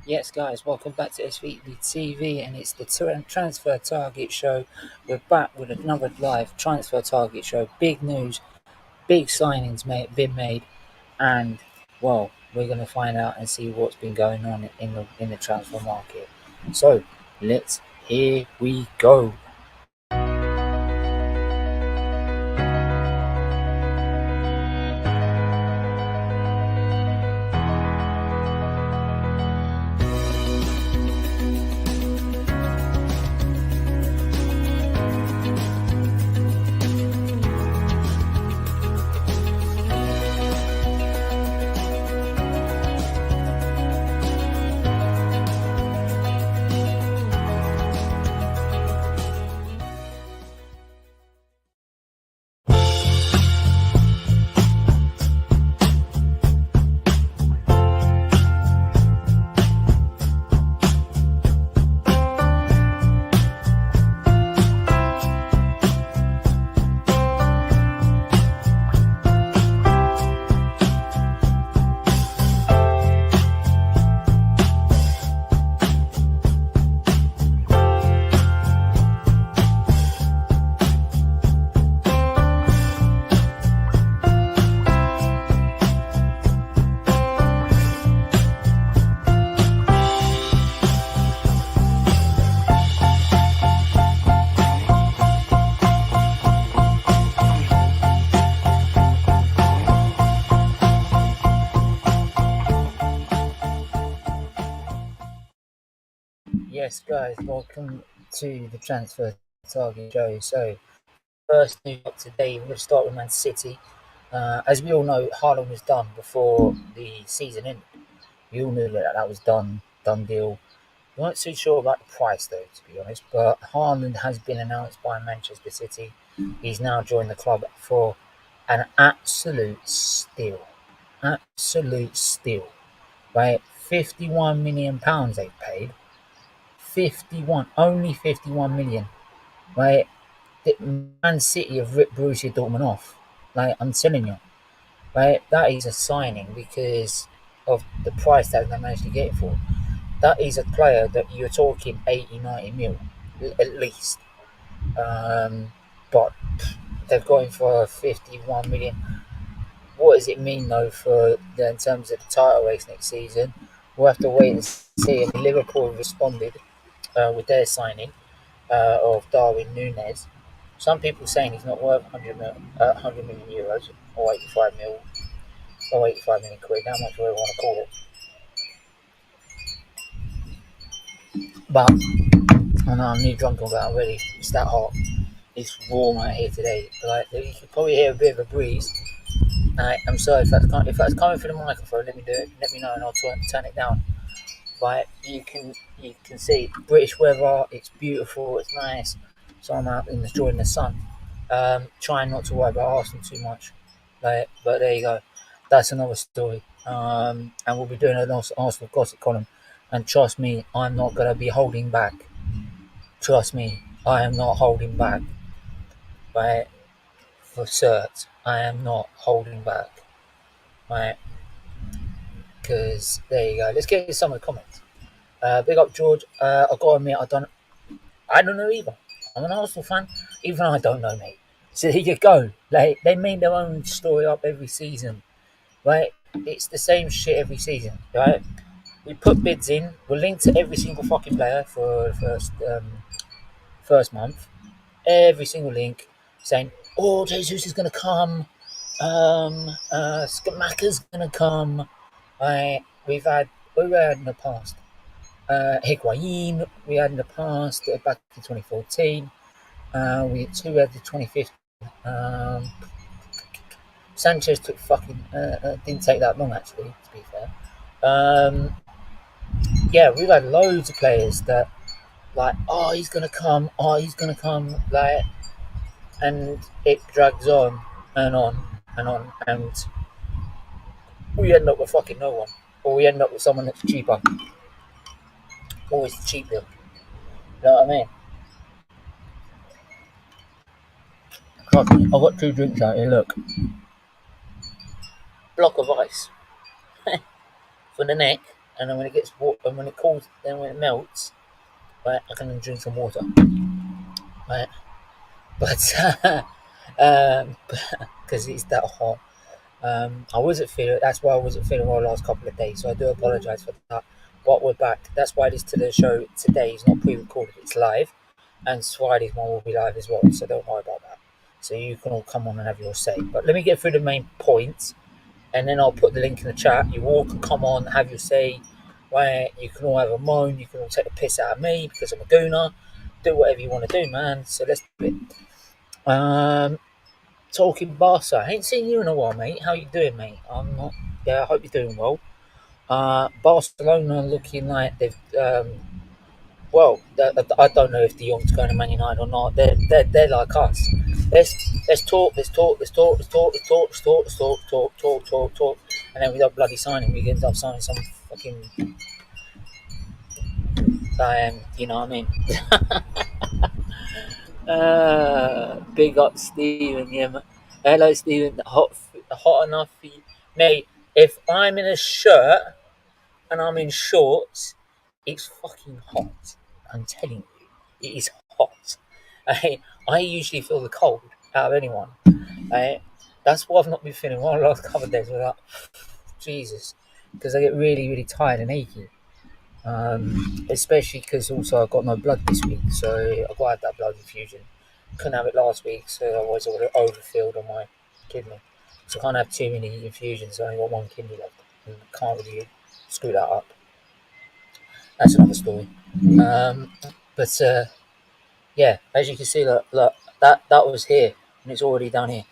Yes, guys, welcome back to SFeatleyTV, and it's the Transfer Target Show. We're back with another live Transfer Target Show. Big news, big signings been made, and well, we're going to find out and see what's been going on in the transfer market. So, here we go. Yes, guys, welcome to the Transfer Target Show. So, first news up today, we're going to start with Man City. As we all know, Haaland was done before the season ended. We all knew that was done deal. We weren't too sure about the price, though, to be honest. But Haaland has been announced by Manchester City. He's now joined the club for an absolute steal. Absolute steal. Right? £51 million they've paid. 51, only 51 million. Right? Man City have ripped Borussia Dortmund off. Like, I'm telling you. Right? That is a signing because of the price that they managed to get it for. That is a player that you're talking 80, 90 mil at least. But they've got him for 51 million. What does it mean though in terms of the title race next season? We'll have to wait and see. If Liverpool responded with their signing of Darwin Núñez. Some people saying he's not worth 100 million euros or 85 mil or 85 million quid. How much do we want to call it? But I know I'm nearly drunk on that already. It's that hot. It's warm out here today. Like, you can probably hear a bit of a breeze. I'm sorry if that's coming through the microphone. Let me know, and I'll turn it down. But you can see British weather. It's beautiful. It's nice. So I'm out enjoying the sun. Trying not to worry about Arsenal too much. But there you go. That's another story. And we'll be doing an Arsenal gossip column. And trust me, I'm not going to be holding back. Trust me, I am not holding back. Right? For cert, I am not holding back. Right? Because there you go. Let's get into some of the comments. Big up George. I gotta admit, I don't know either. I'm an Arsenal fan. Even I don't know, mate. So here you go. Like, they make their own story up every season, right? It's the same shit every season, right? We put bids in. We're linked to every single fucking player for the first month. Every single link saying, "Oh, Jesus is gonna come. Skamaka's gonna come." Right? We've had in the past. Higuain, we had in the past, back in 2014. We had two at the 2015. Sanchez took didn't take that long, actually, to be fair. Yeah, we've had loads of players that, like, he's going to come, like, and it drags on and on and on, and we end up with fucking no one, or we end up with someone that's cheaper. Always the cheap deal. You know what I mean? Trust me, I've got 2 drinks out here, look. Block of ice. For the neck, and then when it gets water, and when it cools, then when it melts, right, I can drink some water, right? But because it's that hot, I wasn't feeling. That's why I wasn't feeling well the last couple of days. So I do apologise for that. But we're back. That's why this to the show today is not pre-recorded. It's live, and Friday's one will be live as well. So don't worry about that. So you can all come on and have your say. But let me get through the main points, and then I'll put the link in the chat. You all can come on, have your say. Right? You can all have a moan. You can all take the piss out of me because I'm a gooner. Do whatever you want to do, man. So let's do it. Talking Barca, I ain't seen you in a while, mate. How you doing, mate? I'm not. Yeah, I hope you're doing well. Barcelona looking like they've. I don't know if De Jong's going to Man United or not. They're like us. Let's talk, and then we don't bloody sign him. We end up signing some fucking. You know what I mean? Big up, Stephen. Yeah, hello, Stephen. Hot enough for you, mate. If I'm in a shirt and I'm in shorts, it's fucking hot. I'm telling you, it is hot. I usually feel the cold out of anyone. That's why I've not been feeling well the last couple of days. Without Jesus, because I get really, really tired and achy. Especially because also I got no blood this week, so I got to have that blood infusion. Couldn't have it last week, so otherwise I would have overfilled on my kidney. So I can't have too many infusions. I only got one kidney left, and can't really screw that up. That's another story. But yeah, as you can see, look, that was here, and it's already down here,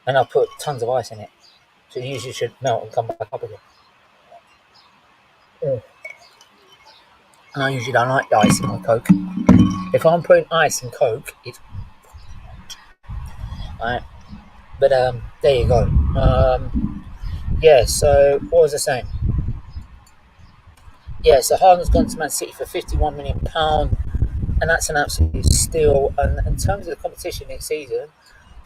and I put tons of ice in it, so it usually should melt and come back up again. And I usually don't like the ice in my Coke. If I'm putting ice in Coke, it's right. But there you go. Yeah. So what was I saying? Yeah. So Haaland's gone to Man City for £51 million, and that's an absolute steal. And in terms of the competition next season,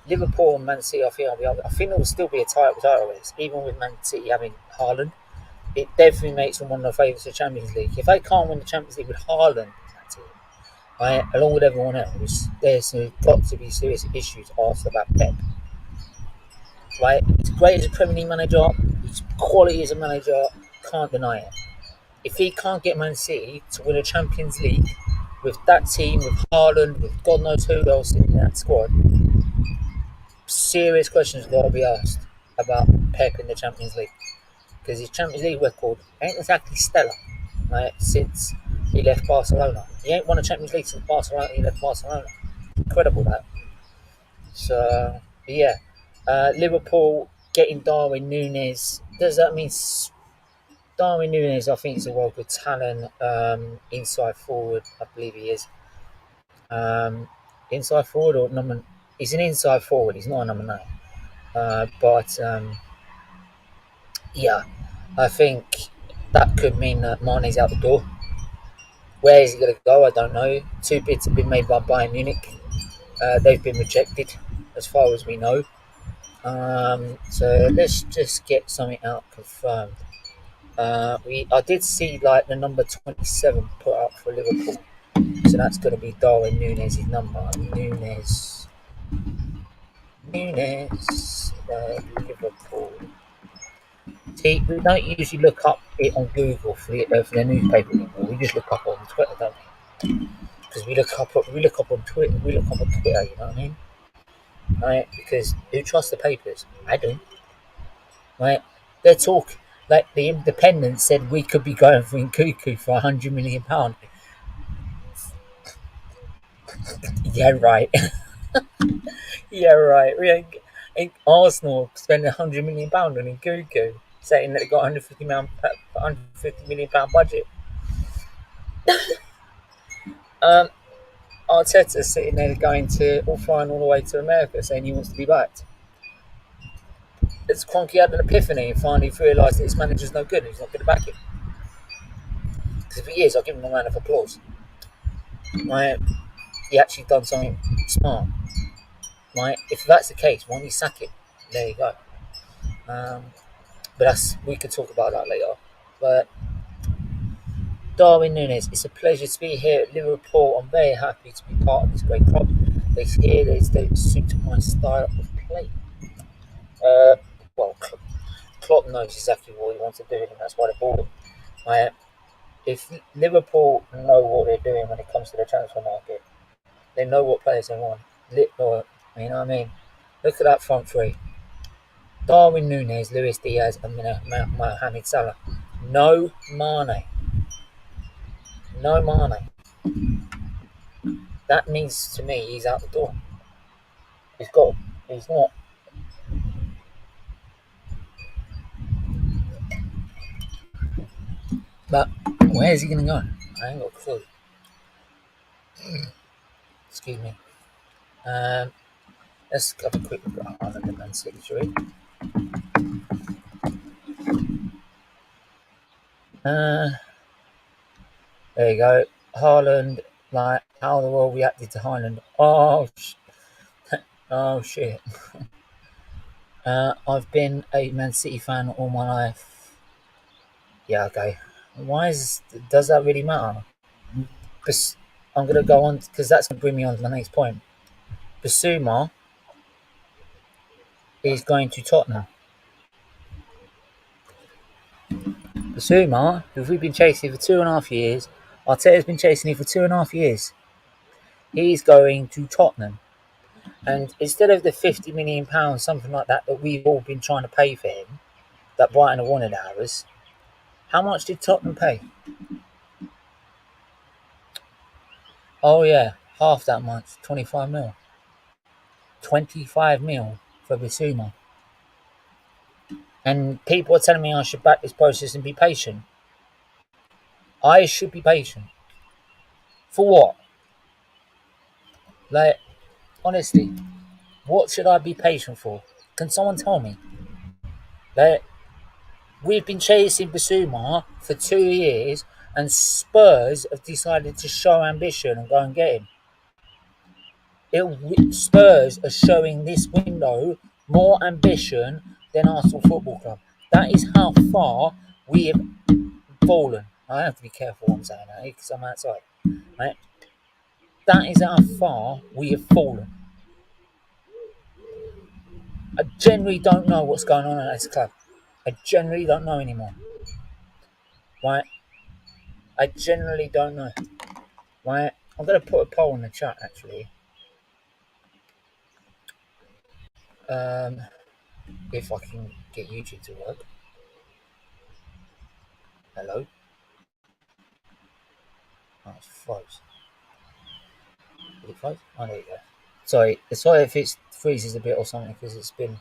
Liverpool and Man City, I think there will still be a title race, even with Man City having Haaland. It definitely makes them one of the favourites of the Champions League. If they can't win the Champions League with Haaland in that team, right, along with everyone else, there's got to be serious issues asked about Pep. Right, he's great as a Premier League manager, his quality as a manager, can't deny it. If he can't get Man City to win a Champions League with that team, with Haaland, with God knows who else in that squad, serious questions got to be asked about Pep in the Champions League. Because his Champions League record ain't exactly stellar, right, since he left Barcelona. He ain't won a Champions League since he left Barcelona. Incredible, that. So, yeah. Liverpool getting Darwin Núñez. Does that mean Darwin Núñez, I think, is a world good talent, inside forward, I believe he is. Inside forward or number... He's an inside forward, he's not a number 9. Yeah, I think that could mean that Mane's out the door. Where is he going to go? I don't know. 2 bids have been made by Bayern Munich. They've been rejected, as far as we know. So let's just get something out confirmed. I did see like the number 27 put up for Liverpool. So that's going to be Darwin Núñez's number. Núñez, Liverpool. See, we don't usually look up it on Google for the newspaper anymore. We just look up on Twitter, don't we? Because we look up on Twitter. You know what I mean? Right? Because who trusts the papers? I don't. Right? They talk like the Independent said we could be going for Nkunku for £100 million. Yeah, right. Yeah, right. We ain't Arsenal spending £100 million on Nkunku, saying that they got £150 million budget. Arteta's sitting there flying all the way to America, saying he wants to be backed. It's Cronky had an epiphany and finally realised that his manager's no good and he's not going to back him. Because if he is, I'll give him a round of applause. Right? He actually done something smart. Right? If that's the case, why don't you sack him? There you go. But we could talk about that later. But Darwin Núñez, it's a pleasure to be here at Liverpool. I'm very happy to be part of this great club. They suit my style of play. Well, Klopp knows exactly what he wants to do, and that's why they bought him. If Liverpool know what they're doing when it comes to the transfer market, they know what players they want. You know what I mean? Look at that front three: Darwin Núñez, Luis Diaz, and Mohamed Salah. No Mane. No Mane. That means to me he's out the door. He's got. He's not. But where is he going to go? I ain't got a clue. Excuse me. Let's have a quick look at Haaland and Man City, shall we? There you go. Haaland, like, how the world reacted to Haaland. Oh, shit. I've been a Man City fan all my life. Yeah, okay. Does that really matter? I'm going to go on, because that's going to bring me on to the next point. Bissouma is going to Tottenham. Bissouma, who we've been chasing for 2.5 years, Arteta's been chasing him for 2.5 years. He's going to Tottenham. And instead of the £50 million, something like that we've all been trying to pay for him, that Brighton have wanted ours, how much did Tottenham pay? Oh yeah, half that much, 25 mil. 25 mil for Bissouma. And people are telling me I should back this process and be patient. I should be patient. For what? Like, honestly, what should I be patient for? Can someone tell me? Like, we've been chasing Bissouma for 2 years, and Spurs have decided to show ambition and go and get him. Spurs are showing this window more ambition than Arsenal Football Club. That is how far we have fallen. I have to be careful what I'm saying now because I'm outside. Right? That is how far we have fallen. I generally don't know what's going on at this club. I generally don't know anymore. Right? I generally don't know. Right? I'm going to put a poll in the chat actually. If I can get YouTube to work. Hello? Oh, it's froze. Did it froze? Oh, there you go. Sorry if it freezes a bit or something because it's been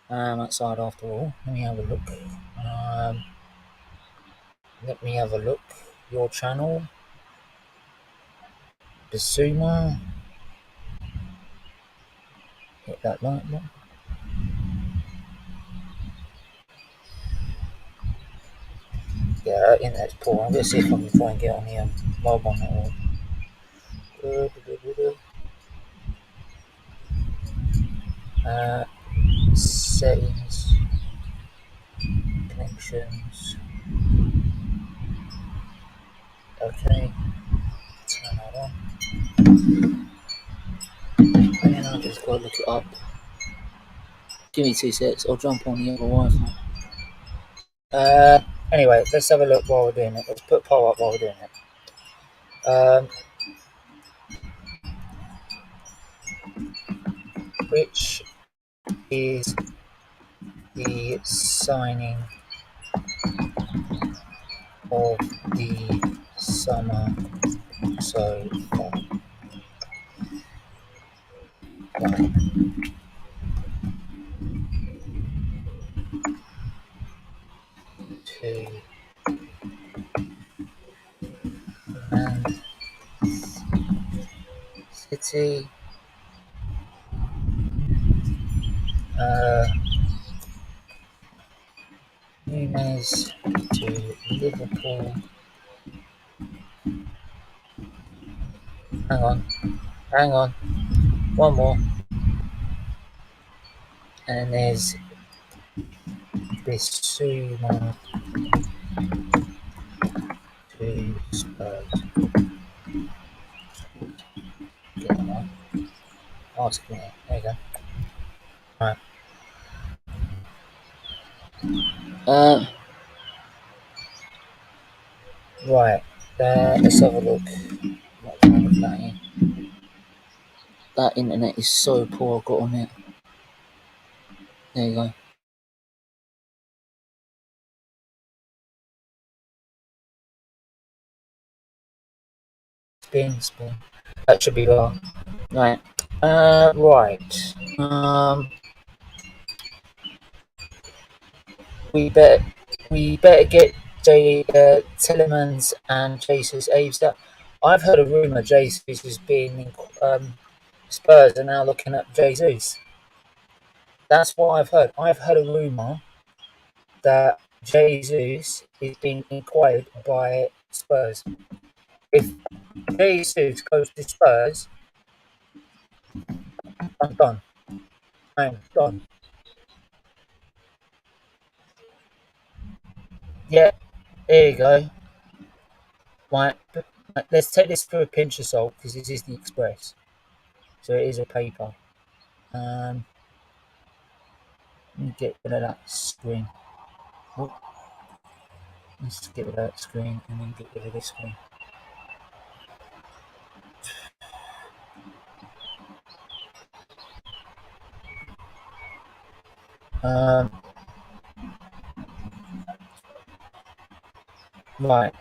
outside after all. Let me have a look. Your channel. Bissouma. Hit that like button. Yeah, internet's poor. I'm going to see if I can try and get on the mobile network. Settings. Connections. Okay. Turn that on. And then I'll just go look it up. Give me 2 seconds. I'll jump on the other Wi-Fi. Anyway, let's have a look while we're doing it. Let's put a poll up while we're doing it. Which is the signing of the summer so far? 1, 2, and City. Núñez to Liverpool. Hang on. One more. And there's Bissouma to asking it. There you go. Right. Right. Let's have a look. What's wrong with that here? That internet is so poor. I've got on it. There you go. Spin. That should be well. Right. Right. We better get Tillemans and Jesus Aves. That I've heard a rumor Jesus has been in Spurs are now looking at Jesus. That's what I've heard. I've heard a rumor that Jesus is being inquired by Spurs. If Jesus goes to Spurs, I'm done. I'm done. Yeah, there you go. Right, let's take this for a pinch of salt because this is the Express, so it is a paper. Let me get rid of that screen. Oh, let's get rid of that screen and then get rid of this screen. Right.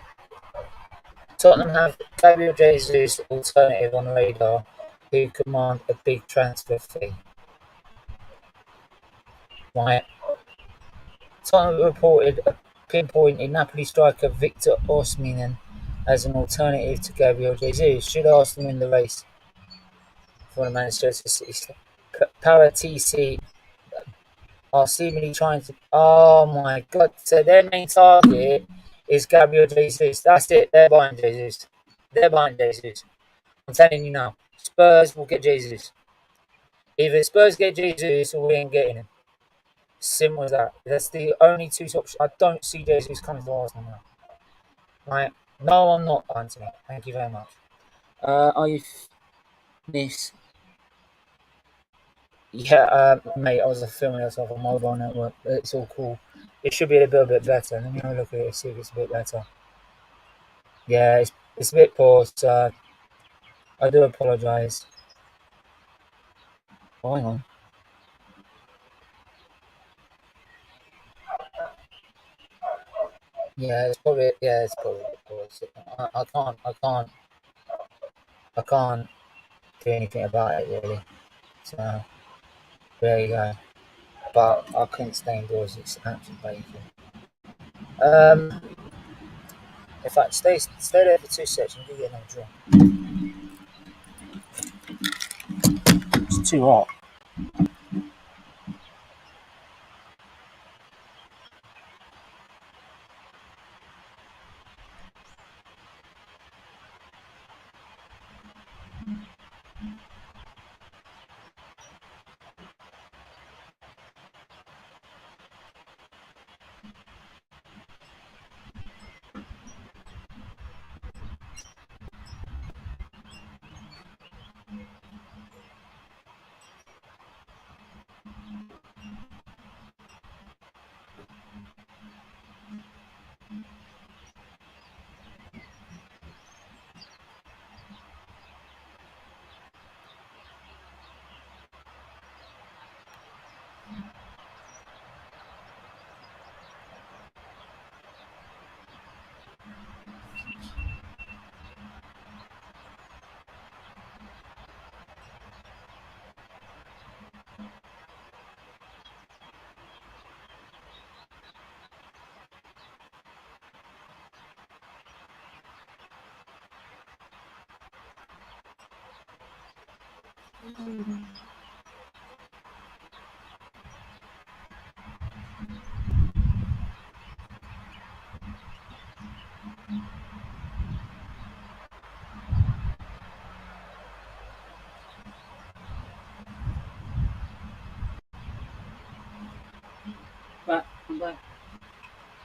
Tottenham have Gabriel Jesus alternative on radar, who command a big transfer fee. Right. Tottenham reported pinpointing Napoli striker Victor Osimhen as an alternative to Gabriel Jesus. Should Arsenal win the race for the Manchester City? Paratisi are seemingly trying to. Oh my god! So their main target is Gabriel Jesus. That's it. They're buying Jesus. They're buying Jesus. I'm telling you now. Spurs will get Jesus. Either Spurs get Jesus or we ain't getting him. Simple as that. That's the only two options. I don't see Jesus coming to Arsenal now. Right? No, I'm not, Anthony. Thank you very much. Are you this? Yeah, mate. I was filming this off a mobile network. It's all cool. It should be a little bit better. Let me have a look at it. See if it's a bit better. Yeah, it's a bit poor. So I do apologise. Oh, hang on. Yeah, it's probably poor. I can't do anything about it really. So there you go. But I couldn't stay indoors. It's absolutely painful. In fact, stay there for 2 seconds. You get another drink. It's too hot.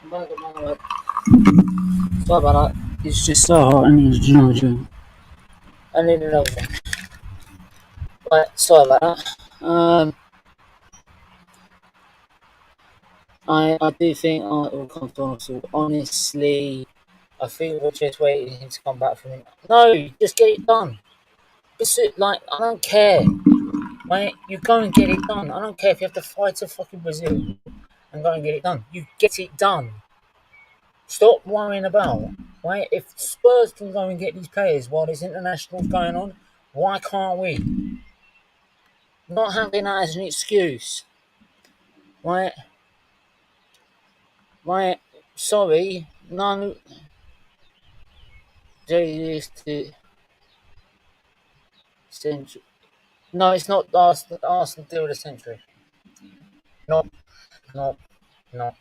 I'm back at my work. Sorry about that. It's just so hot. I need another drink. I need another one. Right, sorry about that. I do think it will come to Arsenal. Honestly, I think we're just waiting for him to come back from it. No, just get it done. Like, I don't care. Right? You go and get it done. I don't care if you have to fight to fucking Brazil and go and get it done. You get it done. Stop worrying about, right? If Spurs can go and get these players while there's internationals going on, why can't we? Not having that as an excuse, right? Right? Sorry, no. To century. No, it's not Arsenal deal of the century. Not, not, not.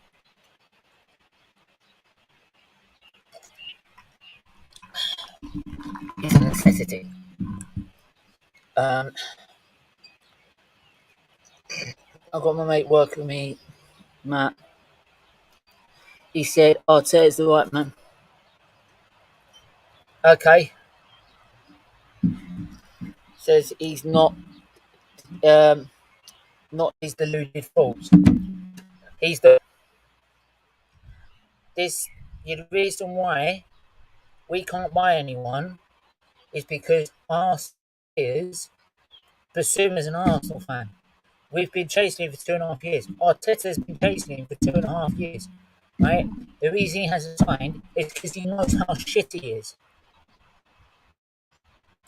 It's a necessity. I got my mate working with me, Matt. He said, Arteta's the right man. Okay. Says he's not his deluded thoughts. He's the the reason why we can't buy anyone is because our players Bissouma's an Arsenal fan. We've been chasing him for 2.5 years. Arteta's been chasing him for 2.5 years. Right? The reason he hasn't signed is because he knows how shit he is.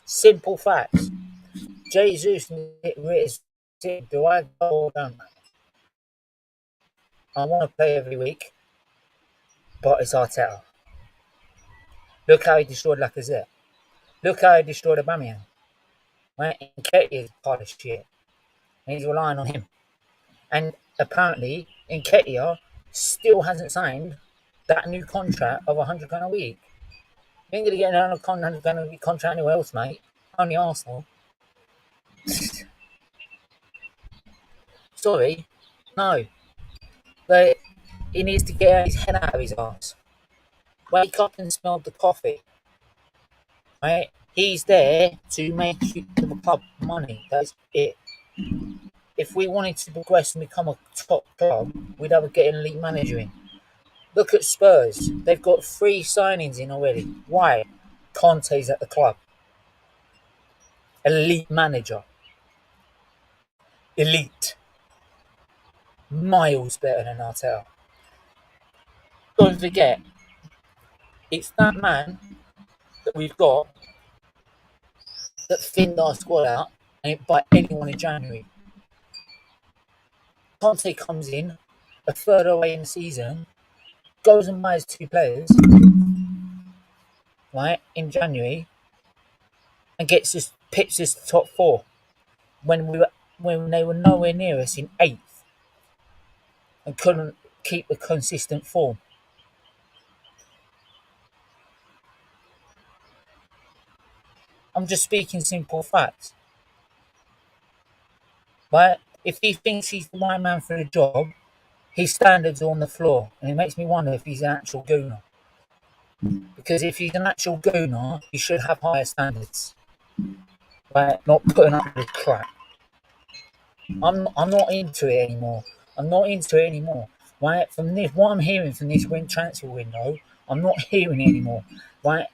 Simple facts. Jesus, do I go down? I want to play every week, but it's Arteta. Look how he destroyed Lacazette. Look how he destroyed Aubameyang. Right? And Nketiah is part of shit. And he's relying on him. And apparently, Nketiah still hasn't signed that new contract of £100 a week. You ain't going to get another £100 a week contract anywhere else, mate. Only Arsenal. Sorry. No. But he needs to get his head out of his arse. Wake up and smell the coffee. Right? He's there to make the club money. That's it. If we wanted to progress and become a top club, we'd have to get an elite manager in. Look at Spurs. They've got 3 signings in already. Why? Conte's at the club. Elite manager. Elite. Miles better than Arteta. Don't forget, it's that man that we've got that thinned our squad out and it bite anyone in January. Conte comes in a third away in the season, goes and buys 2 players, right, in January, and pips us to top 4 when they were nowhere near us in 8th and couldn't keep a consistent form. I'm just speaking simple facts. Right? If he thinks he's the right man for the job, his standards are on the floor. And it makes me wonder if he's an actual gooner. Because if he's an actual gooner, he should have higher standards. Right? Not putting up with crap. I'm not into it anymore. Right? From this, what I'm hearing from this transfer window, I'm not hearing it anymore. Right?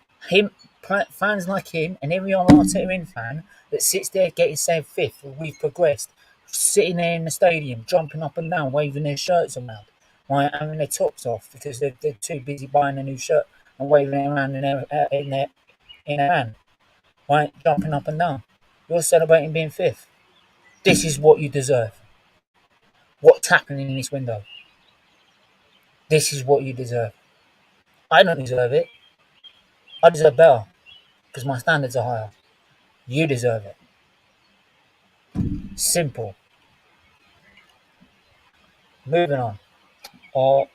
Fans like him and every other Arteta fan that sits there getting saved 5th, we've progressed, sitting there in the stadium, jumping up and down, waving their shirts around, right, having their tops off because they're too busy buying a new shirt and waving it around in their hand, right, jumping up and down. You're celebrating being 5th. This is what you deserve. What's happening in this window? This is what you deserve. I don't deserve it. I deserve better because my standards are higher. You deserve it. Simple. Moving on. Or,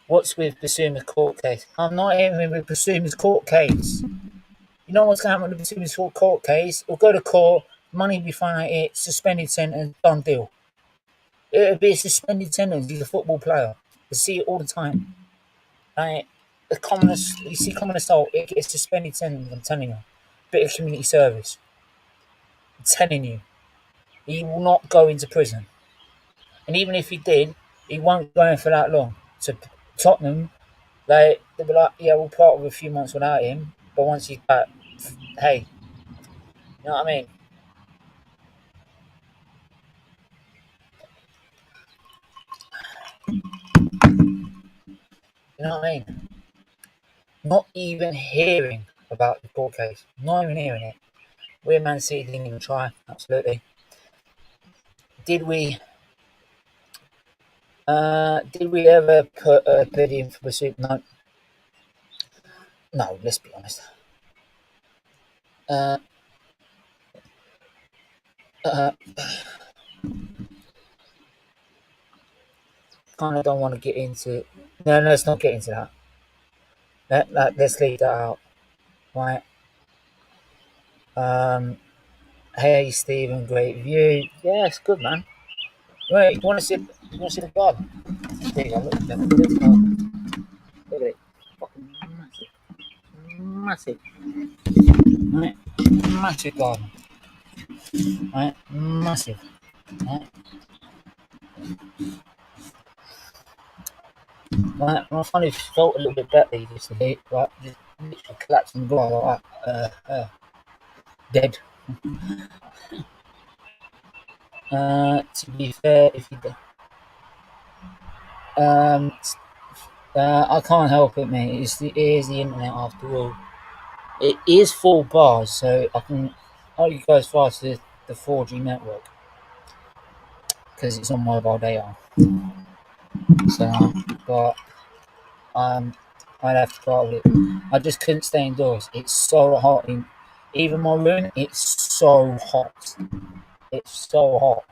what's with Bissouma's court case? I'm not even with Bissouma's court case. You know what's going to happen with Bissouma's court case? We'll go to court, money will be fine, it's suspended sentence, done deal. It'll be a suspended sentence. He's a football player. You see it all the time. Right? You see common assault, it gets suspended sentence, I'm telling you. Bit of community service. telling you, he will not go into prison. And even if he did, he won't go in for that long. So Tottenham, they'll be like, yeah, we'll part with a few months without him, but once he's back, hey, you know what I mean? You know what I mean? Not even hearing about the court case. Not even hearing it. We Man City didn't even try. Absolutely. Did we? Did we ever put a bid in for Bissouma? No. No. Let's be honest. Uh, uh, kind of don't want to get into. No, let's not get into that. Let's leave that out. Right. Hey Stephen, great view. Yeah, it's good, man. Right, you want to see? You want to see the garden? There you go. Look at that. Look at it. Fucking massive, right? Massive garden, right? Massive, right? Right. I finally felt a little bit better yesterday. Right, just literally collapsed on the ground like that. Dead. To be fair, if you I can't help it, mate. It is the internet after all. It is 4 bars, so I can only go as far as the 4G network because it's on mobile data. So, but I'd have to try with it. I just couldn't stay indoors. It's so hot even my room. It's so hot. It's so hot.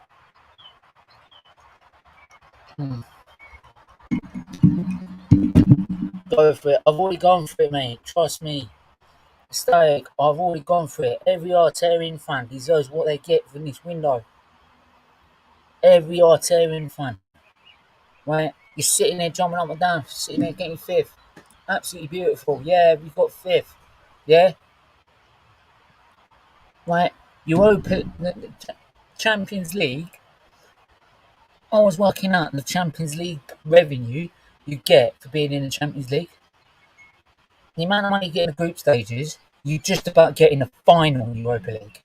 Go for it. I've already gone for it, mate. Trust me. Stag, I've already gone for it. Every Artarian fan deserves what they get from this window. Every Artarian fan. Right? You're sitting there jumping up and down, sitting there getting fifth. Absolutely beautiful. Yeah, we've got fifth. Yeah? Right? You open the Champions League. I was working out the Champions League revenue you get for being in the Champions League. The amount of money you get in the group stages, you just about get in the final in Europa League.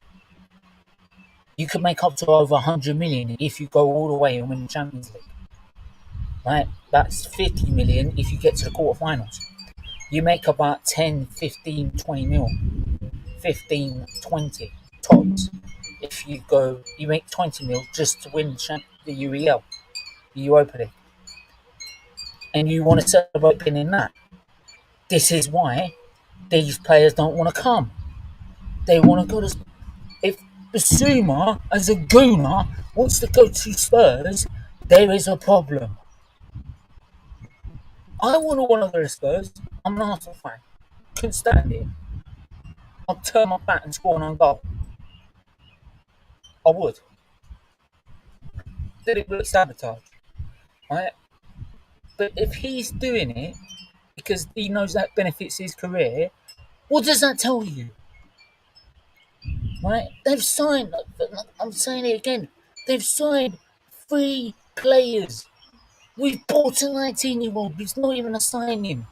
You could make up to over 100 million if you go all the way and win the Champions League. Right? That's 50 million if you get to the quarterfinals. You make about 10, 15, 20 mil. 15, 20 tops. If you make 20 mil just to win the UEL, the Europa League. And you want to celebrate being in that. This is why these players don't want to come. They want to go to. If Bissouma, as a gooner, wants to go to Spurs, there is a problem. I wouldn't want to go to Spurs. I'm an Arsenal fan. Couldn't stand it. I'd turn my back and score an own goal. I would. Did it with sabotage. Right? But if he's doing it because he knows that benefits his career, what does that tell you? Right? They've signed, I'm saying it again, they've signed 3 players. We've bought a 19-year-old, it's not even a signing.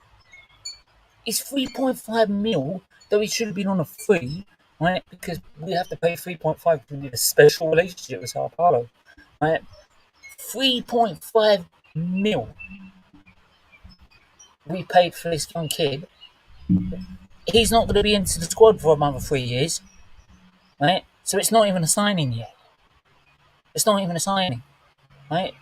It's 3.5 mil, though he should have been on a free, right? Because we have to pay 3.5 because we need a special relationship with Sao Paulo, right? 3.5 mil we paid for this young kid. He's not going to be into the squad for another 3 years, right? So it's not even a signing yet. It's not even a signing, right?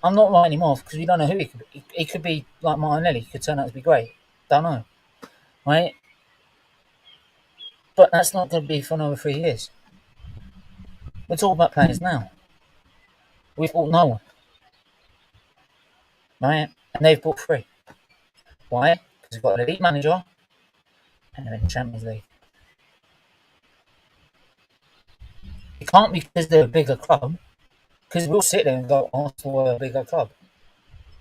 I'm not writing him off because we don't know who he could be. He could be like Martinelli. He could turn out to be great. Don't know, right? But that's not going to be for another 3 years. We're talking about players now. We've bought no one, right? And they've bought 3. Why? Because we've got an elite manager and they're in the Champions League. It can't be because they're a bigger club. Because we'll sit there and go, Arsenal are a bigger club.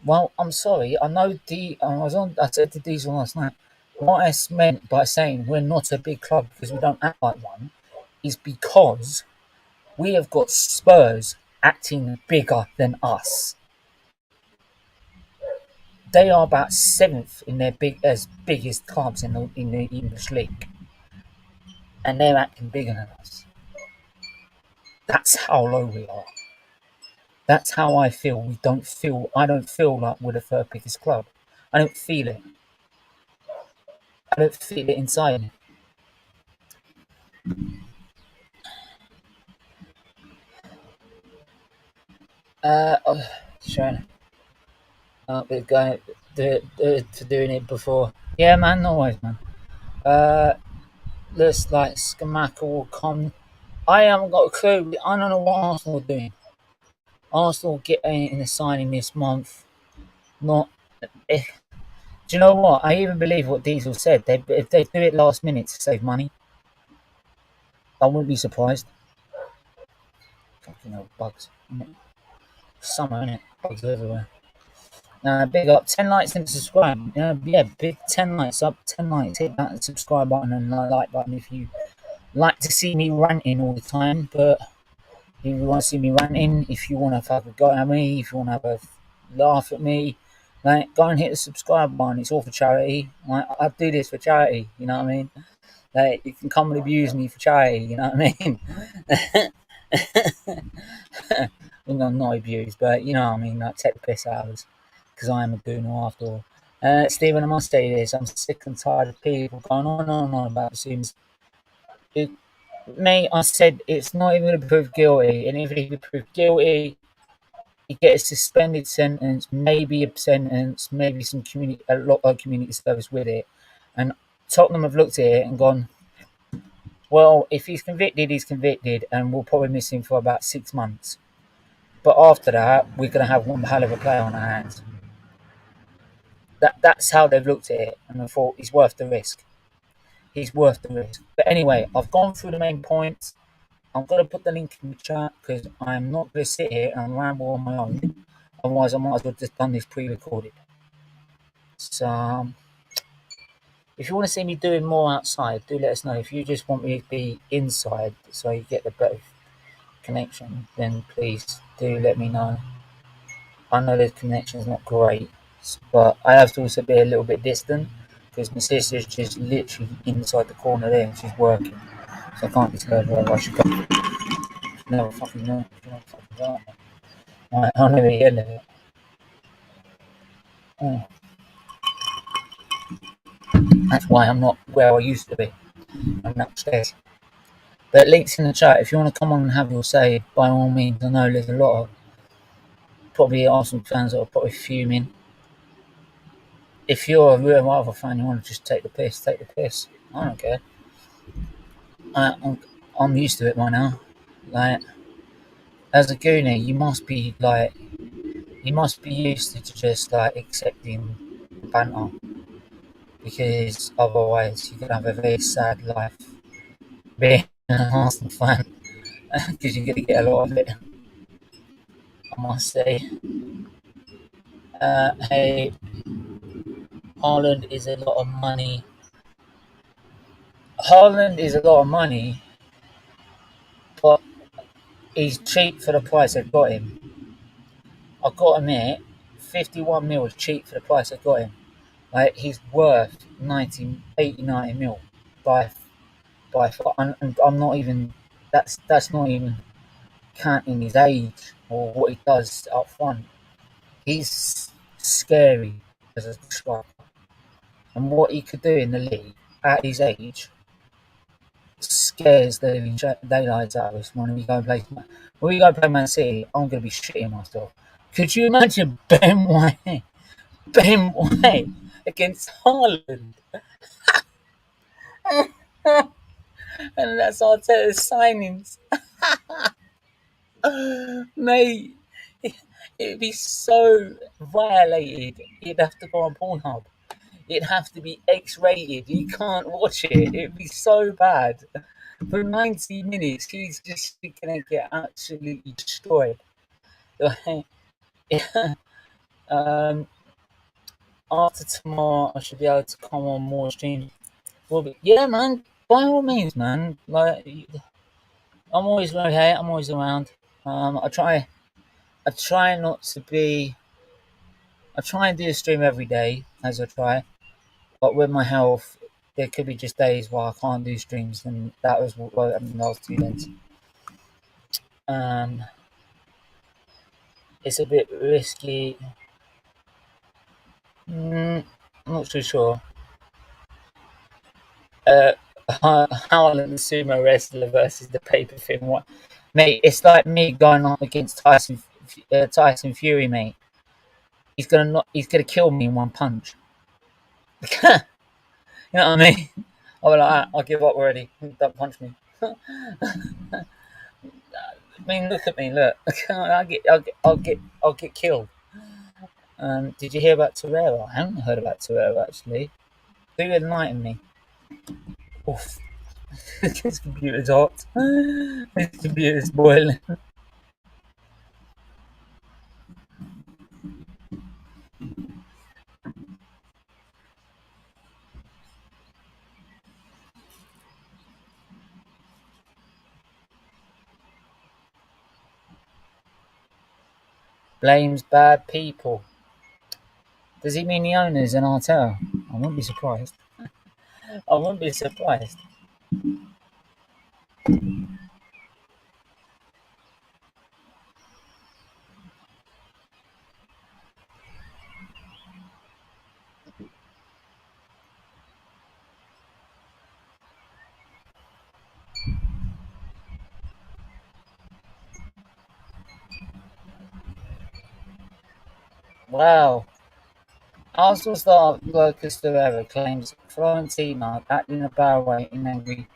Well, I'm sorry. I know I said to Diesel last night, what I meant by saying we're not a big club because we don't act like one is because we have got Spurs acting bigger than us. They are about 7th in their biggest clubs in the English league, and they're acting bigger than us. That's how low we are. That's how I feel. I don't feel like we're the third biggest club. I don't feel it. I don't feel it inside me. Sure. We're going to doing it before. Yeah, man, no worries, man. Looks like Skamaka will come. I haven't got a clue. I don't know what Arsenal are doing. Arsenal get in a signing this month. Not. Eh, do you know what? I even believe what Diesel said. If they do it last minute to save money, I wouldn't be surprised. Fucking hell, bugs. Summer, innit? Bugs everywhere. Big up 10 likes and subscribe. Yeah, big 10 likes up, 10 likes. Hit that subscribe button and like button if you like to see me ranting all the time. But if you want to see me ranting, if you want to have a go at me, if you want to have a laugh at me, like, go and hit the subscribe button. It's all for charity. Like, I do this for charity. You know what I mean? Like, you can come and abuse me for charity. You know what I mean? Well, not abuse, but you know what I mean. Like, take the piss out of us. Because I am a gooner after all. Stephen, I must say this. I'm sick and tired of people going on and on about Bissouma's. Mate, I said it's not even going to prove guilty. And if he could prove guilty, he gets a suspended sentence, maybe a sentence, maybe a lot of community service with it. And Tottenham have looked at it and gone, well, if he's convicted, he's convicted. And we'll probably miss him for about 6 months. But after that, we're going to have one hell of a player on our hands. That's how they've looked at it, and I thought he's worth the risk. He's worth the risk. But anyway, I've gone through the main points. I'm going to put the link in the chat because I'm not going to sit here and ramble on my own. Otherwise, I might as well just done this pre-recorded. So, if you want to see me doing more outside, do let us know. If you just want me to be inside so you get the better connection, then please do let me know. I know the connection's not great, but I have to also be a little bit distant because my sister's just literally inside the corner there and she's working, so I can't be told where I should go. No fucking know. Right, I'll never hear of it. Oh. That's why I'm not where I used to be. I'm upstairs. But links in the chat if you want to come on and have your say. By all means, I know there's a lot of probably Arsenal fans that are probably fuming. If you're a real Marvel fan, you want to just take the piss, take the piss. I don't care. I'm used to it by now. Like, as a goonie, you must be used to just like accepting banter, because otherwise you're gonna have a very sad life being an Arsenal fan, because you're gonna get a lot of it. I must say. Hey, Haaland is a lot of money. Haaland is a lot of money, but he's cheap for the price they've got him. I've got to admit, 51 mil is cheap for the price I got him. Like, he's worth 90 mil by far. And I'm not even, that's not even counting his age or what he does up front. He's scary as a striker. And what he could do in the league at his age scares the daylights out of us when we go play Man City. I'm going to be shitting myself. Could you imagine Ben White against Haaland? And that's Arteta's signings. Mate, it'd be so violated. You'd have to go on Pornhub. It'd have to be X-rated. You can't watch it. It'd be so bad. For 90 minutes, he's just going to get absolutely destroyed. After tomorrow, I should be able to come on more streams. Yeah, man. By all means, man. Like, I'm always okay. I'm always around. I try. I try not to be. I try and do a stream every day, as I try. But with my health, there could be just days where I can't do streams, and that was what happened the last 2 days. Um, it's a bit risky. I'm not too sure. Haaland, the sumo wrestler versus the paper thin one, mate. It's like me going up against Tyson Fury, mate. He's gonna kill me in one punch. You know what I mean? I'll be like, I'll give up already. Don't punch me. I mean, look at me. Look, I'll get killed. Did you hear about Torreira? I haven't heard about Torreira actually. Do enlighten me. Oof. This computer's hot. This computer's boiling. Blames bad people. Does he mean the owners in Arteta? I wouldn't be surprised. I wouldn't be surprised. Wow. Arsenal star Lucas Torreira claims Florentina acting a bad way in angry.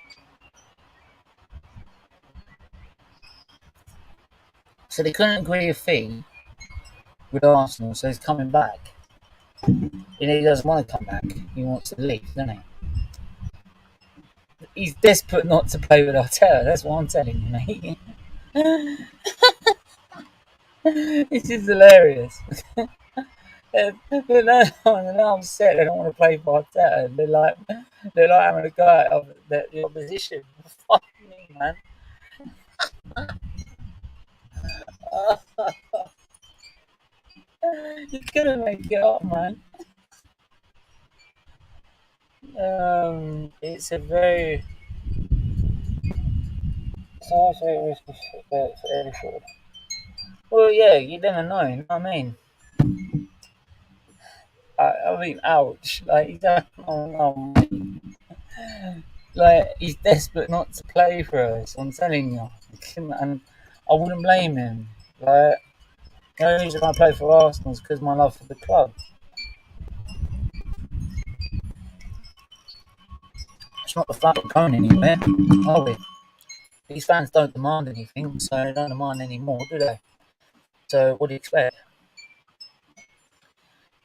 So they couldn't agree a fee with Arsenal, so he's coming back. He doesn't want to come back. He wants to leave, doesn't he? He's desperate not to play with Arteta. That's what I'm telling you, mate. This is hilarious. They're not upset. They don't want to play for Arteta. They're like having a go at the opposition. Fuck me, man. You couldn't make it up, man. It's a very it's also a risky for any sort. Well, yeah, you never know. You know what I mean? I mean, ouch! Like, you don't, oh, no, like he's desperate not to play for us. I'm telling you, and I wouldn't blame him. Like, the only reason I play for Arsenal is because of my love for the club. It's not the fact we're going anywhere, are we? These fans don't demand anything, so they don't demand any more, do they? So what do you expect?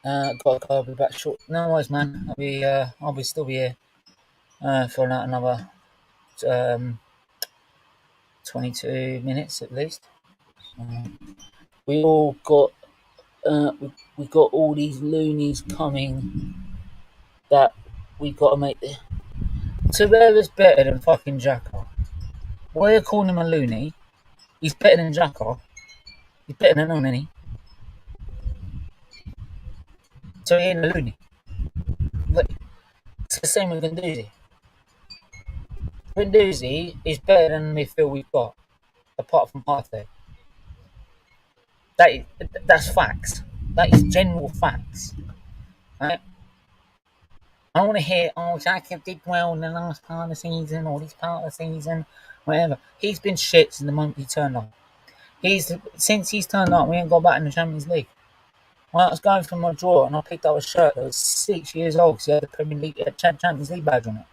Got to go. I'll be back short. No worries, man. I'll be still be here for another 22 minutes at least. We all got we got all these loonies coming that we got to make. Tavares better than fucking Xhaka. Why are you calling him a loony? He's better than Xhaka. He's better than Onani. So he ain't a loony. But it's the same with Guendouzi. Guendouzi is better than the midfield we've got, apart from Partey. That's facts. That is general facts. Right? I don't want to hear, oh, Xhaka did well in the last part of the season or this part of the season, whatever. He's been shit since the moment he turned up. Since he's turned up, we ain't got back in the Champions League. When I was going through my drawer and I picked up a shirt that was 6 years old because he had the Premier League, Champions League badge on it.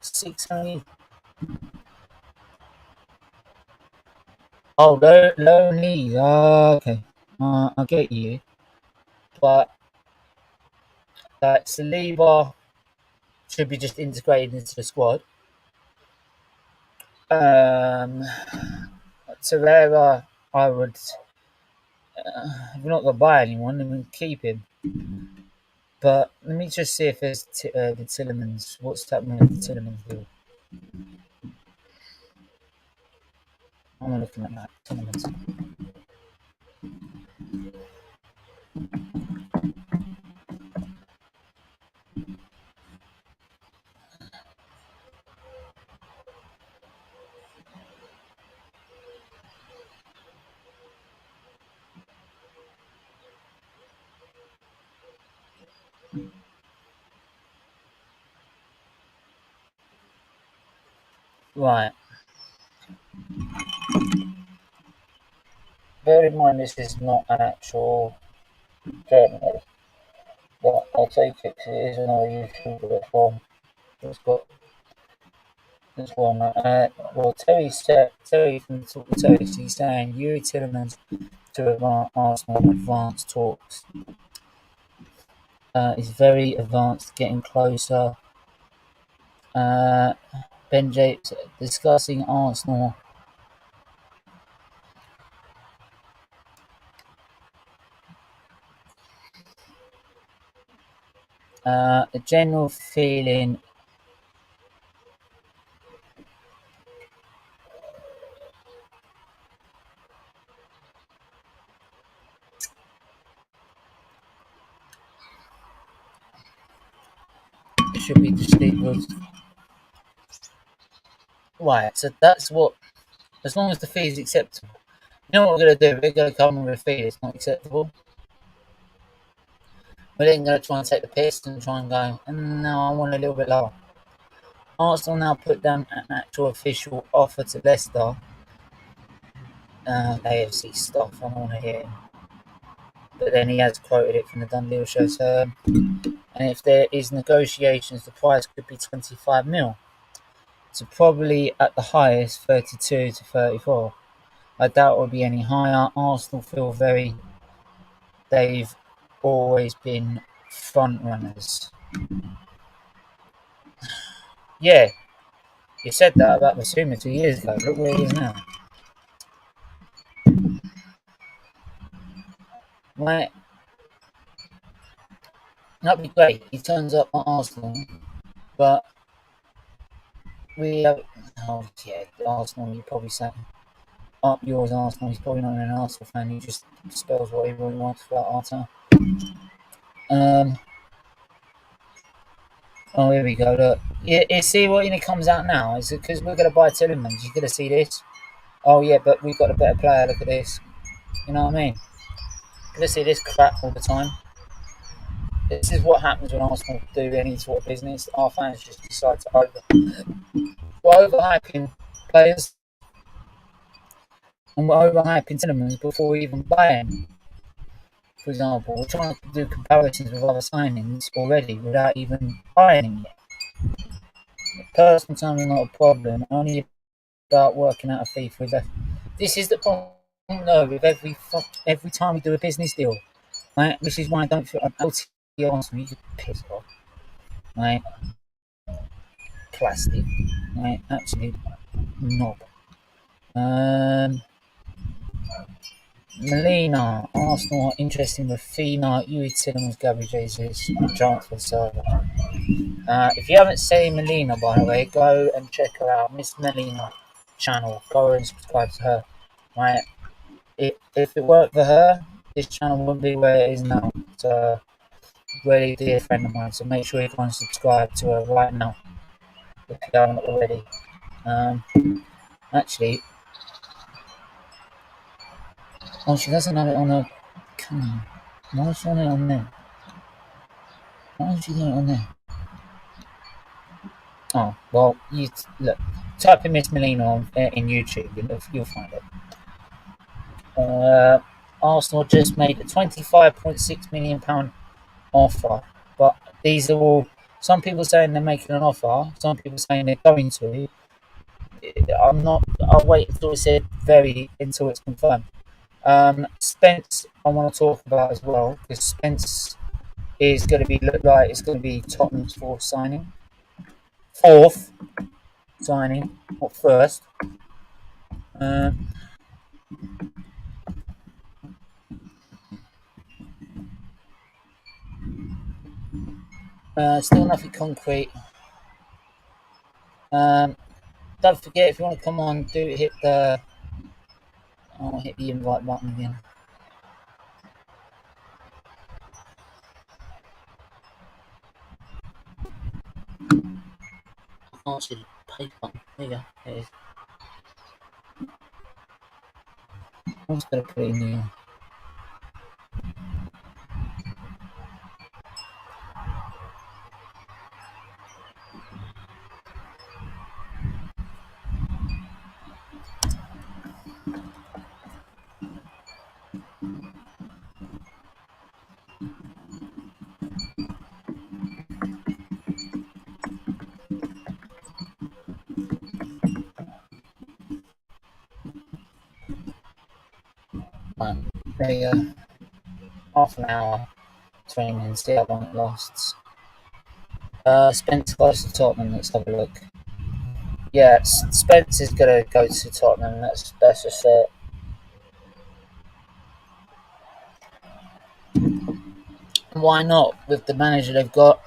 6, 7 years. Oh, low knees. Okay. I get you. But Saliba should be just integrated into the squad. Torreira, I would. If we're not going to buy anyone, then we'll keep him. But let me just see if there's the Tillemans. What's happening with the Tillemans deal? I'm looking at that. Telemans. Right. Bear in mind this is not an actual journal, but I'll take it because it is another YouTuber as well. It's got this one. Well, Terry from Talk with Terry, he's saying Yuri Tillemans to Arsenal advanced talks. Is very advanced, getting closer. Ben Japes discussing Arsenal. The general feeling should be distinguished. Right, so that's what, as long as the fee is acceptable. You know what we're going to do? We're going to come with a fee that's not acceptable. We're then going to try and take the piss and try and go, no, I want a little bit lower. Arsenal now put down an actual official offer to Leicester. AFC stuff, I don't want to hear it. But then he has quoted it from the Done Deal show. So, and if there is negotiations, the price could be 25 mil. So probably at the highest 32 to 34. I doubt it will be any higher. Arsenal feel they've always been front runners. Yeah, you said that about Bissouma 2 years ago. Look where he is now. Right. That'd be great. He turns up at Arsenal, but we have. Oh yeah, Arsenal. You probably say up yours, Arsenal. He's probably not an Arsenal fan. He just spells whatever he wants for Arsenal. Oh, here we go. Look, you see what comes out now? Is it because we're going to buy Tillemans? You're going to see this. Oh yeah, but we've got a better player. Look at this. You know what I mean? You're going to see this crap all the time. This is what happens when Arsenal do any sort of business. Our fans just decide to overhyping players, and we're overhyping Tillemans before we even buy him. For example, we're trying to do comparisons with other signings already without even buying him yet. Personal time is not a problem. Only about working out a fee for that. This is the problem, though, with every time we do a business deal. Right? This is why I don't feel guilty on me. You could piss off. Right? Plastic. Right? Absolute knob. Melina, Arsenal are interested in Rafina, Yuri Tillemans, Gabriel Jesus, and transfer server. If you haven't seen Melina, by the way, go and check her out. Miss Melina channel. Go and subscribe to her. Right? If it worked for her, this channel wouldn't be where it is now. It's a really dear friend of mine, so make sure everyone subscribe to her right now if you haven't already. Actually, oh, she doesn't have it on her. Why is she on it on there? Why is she doing it on there? Oh, well, you look. Type in Miss Melina in YouTube, you'll find it. Arsenal just made a £25.6 million offer, but these are all. Some people saying they're making an offer. Some people saying they're going to. I'm not. I'll wait until it's until it's confirmed. Spence, I want to talk about as well because Spence is going to look like it's going to be Tottenham's fourth signing, not first. Still nothing concrete. Don't forget, if you want to come on, hit the I'll hit the invite button again. I can't see the page button. There you go. There it is. I'm just going to put it in here. Right, there you go. Half an hour training, see how long it lasts. Spence goes to Tottenham, let's have a look. Yeah, Spence is going to go to Tottenham, that's just it. Why not, with the manager they've got?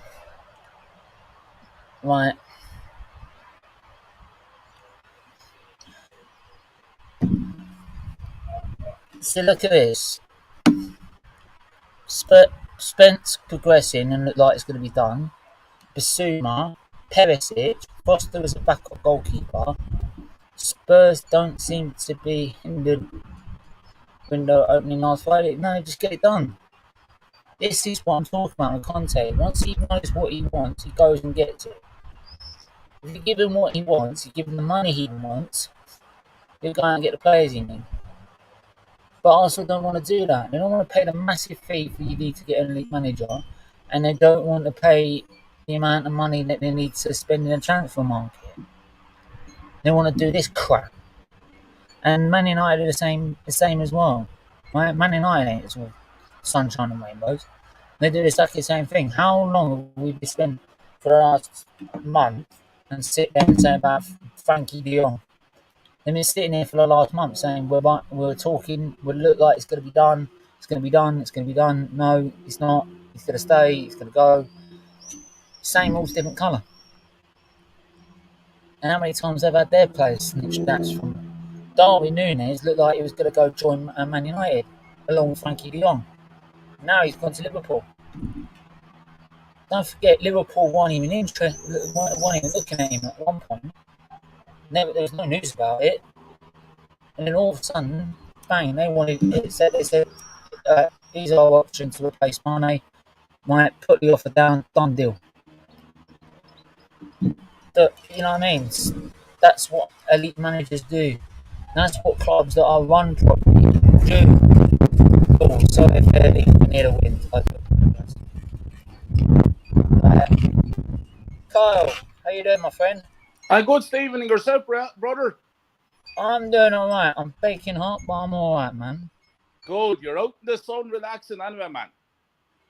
Right. So look at this. Spence progressing and look like it's going to be done. Bissouma, Perisic, Foster was a backup goalkeeper. Spurs don't seem to be in the window opening last Friday. No, just get it done. This is what I'm talking about with Conte. Once he knows what he wants, he goes and gets it. If you give him what he wants, you give him the money he wants, he'll go and get the players he needs. But Arsenal don't want to do that. They don't want to pay the massive fee for you need to get a league manager, and they don't want to pay the amount of money that they need to spend in the transfer market. They want to do this crap. And Man United are the same as well. Right? Man United ain't as well sunshine and rainbows. They do exactly the same thing. How long have we been spent for the last month and sit there and say about Frankie de Jong? They've been sitting here for the last month saying we're talking, we look like it's going to be done, it's going to be done, it's going to be done. No, it's not. It's going to stay, it's going to go. Same rules, different colour. And how many times they've had their players snitched that's from Darwin Núñez looked like he was going to go join Man United along with Frankie de Jong. Now he's gone to Liverpool. Don't forget, Liverpool weren't even looking at him at one point. There was no news about it. And then all of a sudden, bang, they said, here's our option to replace Mane. Might put the offer down, done deal. But, you know what I mean? That's what elite managers do. That's what clubs that are run properly do. Oh, sorry if they're near the wind. Kyle, how you doing, my friend? I'm good, Stephen, and yourself, brother? I'm doing alright. I'm baking hot, but I'm alright, man. Good. You're out in the sun relaxing anyway, man.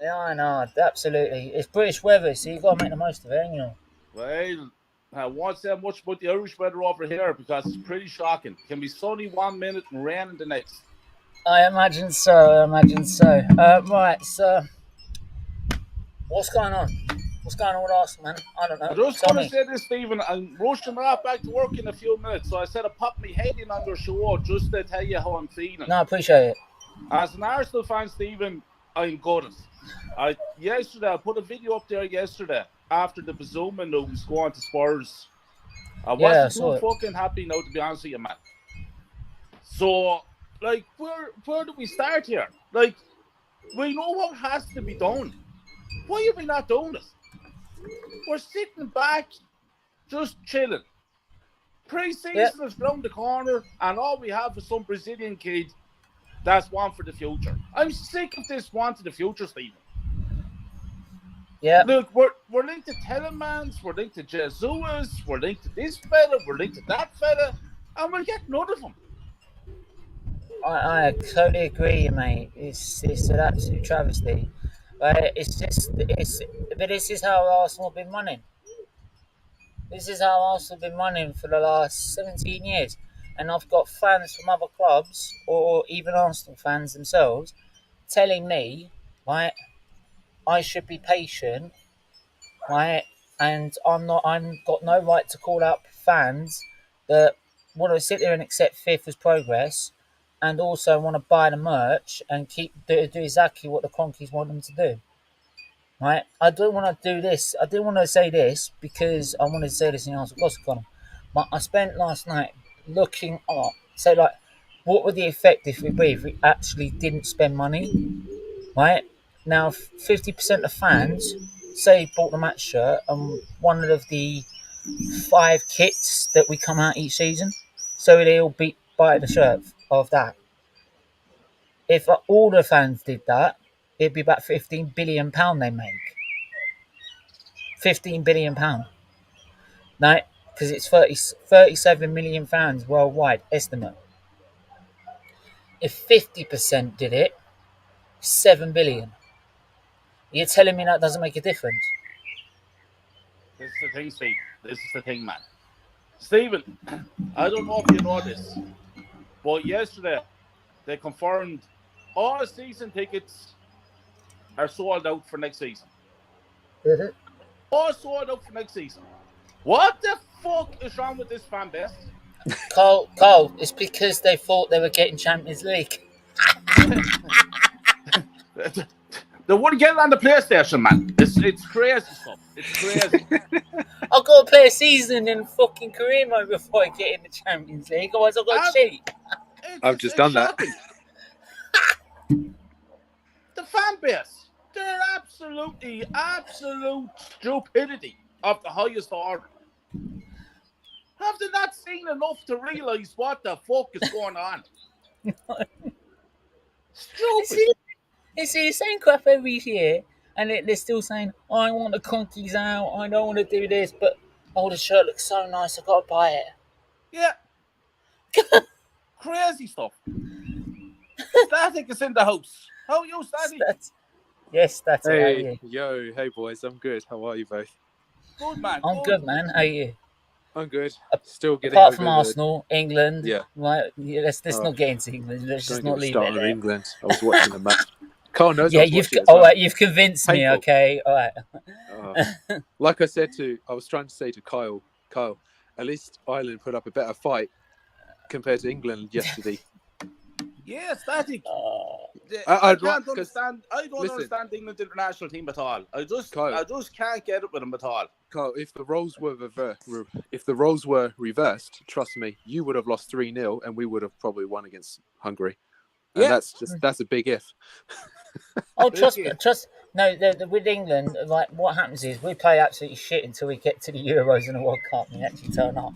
Yeah, I know. Absolutely. It's British weather, so you've got to make the most of it, ain't you? Well, I won't say much about the Irish weather over here because it's pretty shocking. It can be sunny 1 minute and raining the next. I imagine so. Right, so what's going on? What's going on with Arsenal, man? I don't know. I'm just going to say this, Stephen. I'm rushing off back to work in a few minutes, so I said I'd pop my head in on your show just to tell you how I'm feeling. No, I appreciate it. As an Arsenal fan, Stephen, I'm gutted. I put a video up there yesterday after the Bissouma news going to Spurs. I wasn't too fucking happy now, to be honest with you, man. So, like, where do we start here? Like, we know what has to be done. Why are we not doing it? We're sitting back, just chilling. Pre-season is round the corner, and all we have is some Brazilian kid that's one for the future. I'm sick of this one to the future, Stephen. Yeah. Look, we're linked to Telemans, we're linked to Jesus, we're linked to this fella, we're linked to that fella, and we'll get none of them. I totally agree, mate. It's an absolute travesty. But this is how Arsenal have been running. This is how Arsenal have been running for the last 17 years. And I've got fans from other clubs, or even Arsenal fans themselves, telling me, right, I should be patient, right, and I'm got no right to call out fans that want to sit there and accept fifth as progress, and also want to buy the merch and do exactly what the Conkeys want them to do. Right? I don't want to do this. I didn't want to say this because I wanted to say this in answer to Gossip Corner. But I spent last night looking up, what would the effect if we actually didn't spend money? Right? Now, 50% of fans say bought the match shirt and one of the 5 kits that we come out each season. So they all buy the shirt of that. If all the fans did that, it'd be about £15 billion they make. £15 billion. Now, because it's 37 million fans worldwide, estimate. If 50% did it, 7 billion. You're telling me that doesn't make a difference? This is the thing, Steve. This is the thing, man. Stephen, I don't know if you know this, but yesterday they confirmed all season tickets are sold out for next season. Mm-hmm. All sold out for next season. What the fuck is wrong with this fan base? Carl, it's because they thought they were getting Champions League. They wouldn't get it on the PlayStation, man. It's crazy stuff. It's crazy. I've got to play a season in fucking career mode before I get in the Champions League. Otherwise, I've got to cheat. I've just done shocking. The fan base, they're absolute stupidity of the highest order. Have they not seen enough to realise what the fuck is going on? Stupid. You see the same crap every year, and they're still saying, oh, I want the Conkeys out, I don't want to do this, but the shirt looks so nice, I've got to buy it. Yeah. Crazy stuff. Static is in the house. How are you, Static? Yes, that's it. Hey boys, I'm good. How are you both? Good, man. I'm good, man. How are you? I'm good. Still getting apart from Arsenal, England. Yeah. Right. Yeah, let's not get into England. Let's just not leave it there. England. I was watching the match. Carl knows. Yeah, you've convinced me. Okay, all right. Like I was trying to say to Kyle, at least Ireland put up a better fight compared to England yesterday. Yeah, Static. I don't understand England's international team at all. I just can't get it with them at all. Kyle, if the roles were reversed, trust me, you would have lost 3-0 and we would have probably won against Hungary. And that's a big if. Oh, trust. No, with England, like what happens is we play absolutely shit until we get to the Euros and the World Cup and we actually turn up.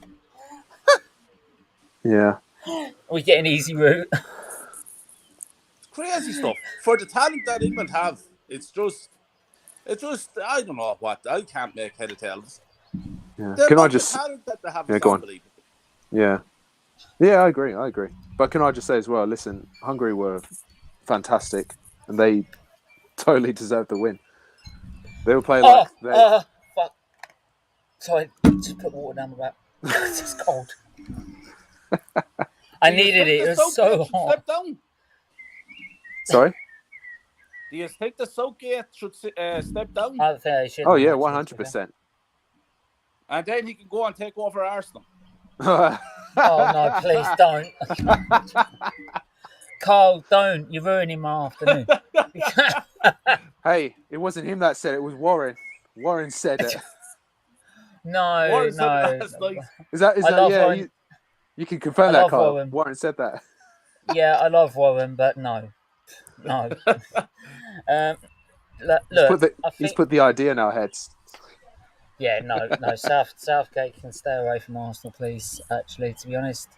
Yeah. We get an easy route. Crazy stuff. For the talent that England have, it's just I don't know what. I can't make head or tails. Yeah. Can I just talent that they have go on. Yeah, I agree. But can I just say as well, listen, Hungary were fantastic and they totally deserved the win. They were playing fuck. Sorry, just put water down my back. It's cold. I needed it. It was so hot. Step down. Sorry? Do you think the Southgate should step down? I think he should. Oh, yeah, 100%. And then he can go and take over Arsenal. Oh, no, please don't. Carl, don't. You're ruining my afternoon. Hey, it wasn't him that said it. It was Warren. Warren said it. No. Warren said it last night. Is that yeah, you can confirm that, Carl. Warren said that. Yeah, I love Warren, but no. Look, he's put the idea in our heads. Yeah, no. Southgate can stay away from Arsenal, please. Actually, to be honest,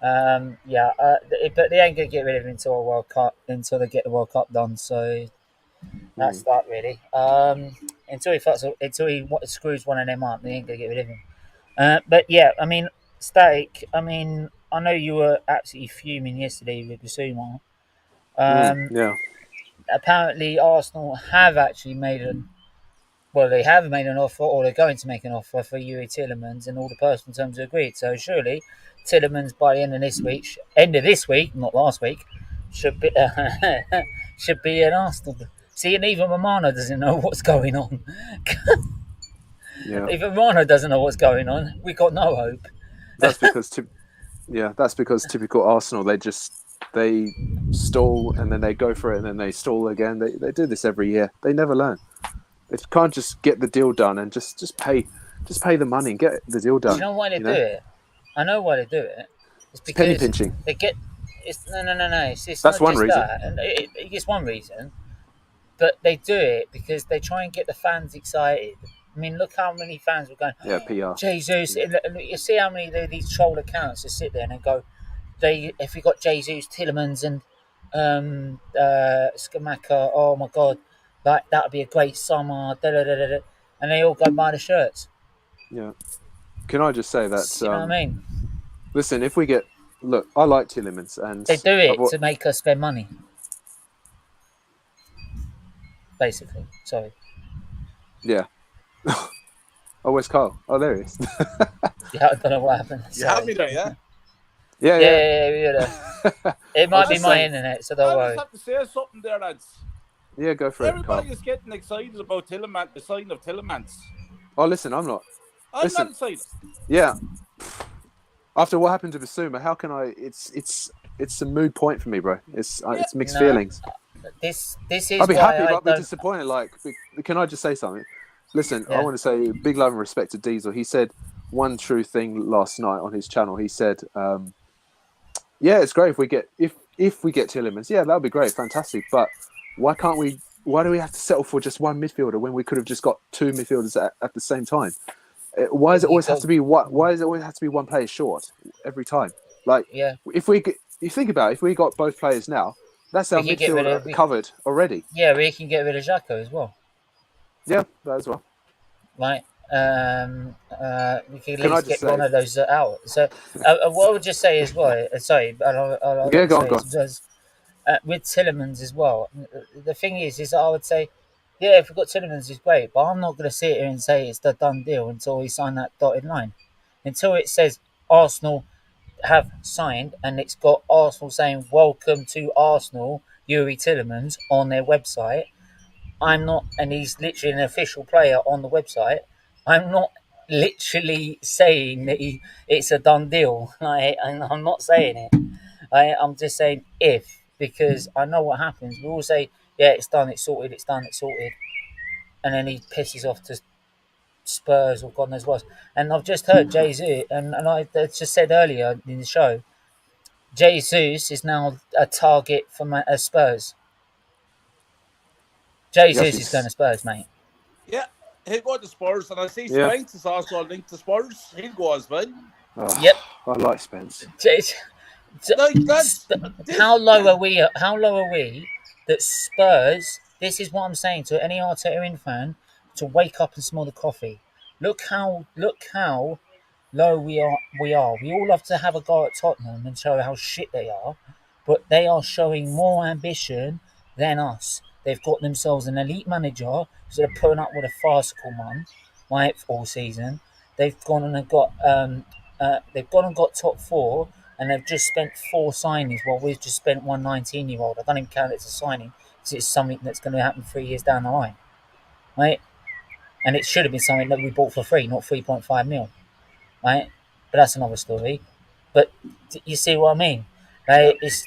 but they ain't gonna get rid of him until they get the World Cup done. So that's that really. Until he screws one of them up, they ain't gonna get rid of him. But yeah, I mean, Static. I mean, I know you were absolutely fuming yesterday with Bissouma. Yeah. Apparently, Arsenal have actually made an offer, or they're going to make an offer for Yuri Tielemans, and all the personal terms are agreed. So surely, Tielemans by the end of this week, not last week, should be an Arsenal. See, and even Romano doesn't know what's going on. Yeah. If Romano doesn't know what's going on, we got no hope. That's because typical Arsenal, they just they stall and then they go for it and then they stall again. They do this every year. They never learn. They can't just get the deal done and just pay the money and get the deal done. Do you know why they do it? I know why they do it. It's because penny pinching. They get. No. It's That's not one just reason. that. And it's one reason, but they do it because they try and get the fans excited. I mean, look how many fans were going. Yeah, PR. Jesus, and you see how many of these troll accounts just sit there and go, if we got Jesus, Tillemans, and Skamaka, oh my God, like that would be a great summer. And they all go buy the shirts. Yeah. Can I just say that? You know what I mean? Listen, if we get I like Tillemans, and they do it to make us spend money. Basically, sorry. Yeah. Oh, where's Carl? Oh, there he is. Yeah, I don't know what happened. You have me there, yeah? Yeah. It might be my internet, so don't worry. I just have to say something there, lads. Yeah, go for Everybody it, is getting excited about Tillemans, the sign of Tillemans. Oh, listen, I'm not. I'm not excited. Yeah. After what happened to Bissouma, how can I? It's a mood point for me, bro. It's mixed feelings. This is. I'll be happy, but I'll be disappointed. Like, can I just say something? Listen, I want to say big love and respect to Diesel. He said one true thing last night on his channel. He said, "Yeah, it's great if we get Tillemans. Yeah, that would be great, fantastic. But why can't we? Why do we have to settle for just one midfielder when we could have just got two midfielders at the same time? Why does it always have to be one player short every time? Like, if you think about it, if we got both players now, that's our midfield covered already. Yeah, we can get rid of Xhaka as well. Yeah, that as well. Right. We can at least get one of those out. So, what I would just say as well, sorry, I'll go on. With Tillemans as well, the thing is I would say, yeah, if we've got Tillemans, it's great, but I'm not going to sit here and say it's the done deal until we sign that dotted line. Until it says Arsenal have signed and it's got Arsenal saying, welcome to Arsenal, Yuri Tillemans, on their website. I'm not, and he's literally an official player on the website. I'm not literally saying that it's a done deal. I'm not saying it. I'm just saying if, because I know what happens. We all say, yeah, it's done, it's sorted, it's done, it's sorted. And then he pisses off to Spurs or God knows what. And I've just heard Jesus, and I just said earlier in the show, Jesus is now a target for Spurs. Jesus is going to Spurs, mate. Yeah, he'll go to Spurs, and I see Spence is also linked to Spurs. He'll go as well. Yep. I like Spence. How low are we that Spurs, this is what I'm saying to any Arteta fan, to wake up and smell the coffee. Look how low we are. We all love to have a go at Tottenham and show how shit they are, but they are showing more ambition than us. They've got themselves an elite manager instead of putting up with a farcical one, right, all season. They've gone and got top four, and they've just spent 4 signings while we've just spent one 19-year-old. I don't even count it as a signing because it's something that's going to happen 3 years down the line, right? And it should have been something that we bought for free, not 3.5 mil, right? But that's another story. But you see what I mean? Like, it's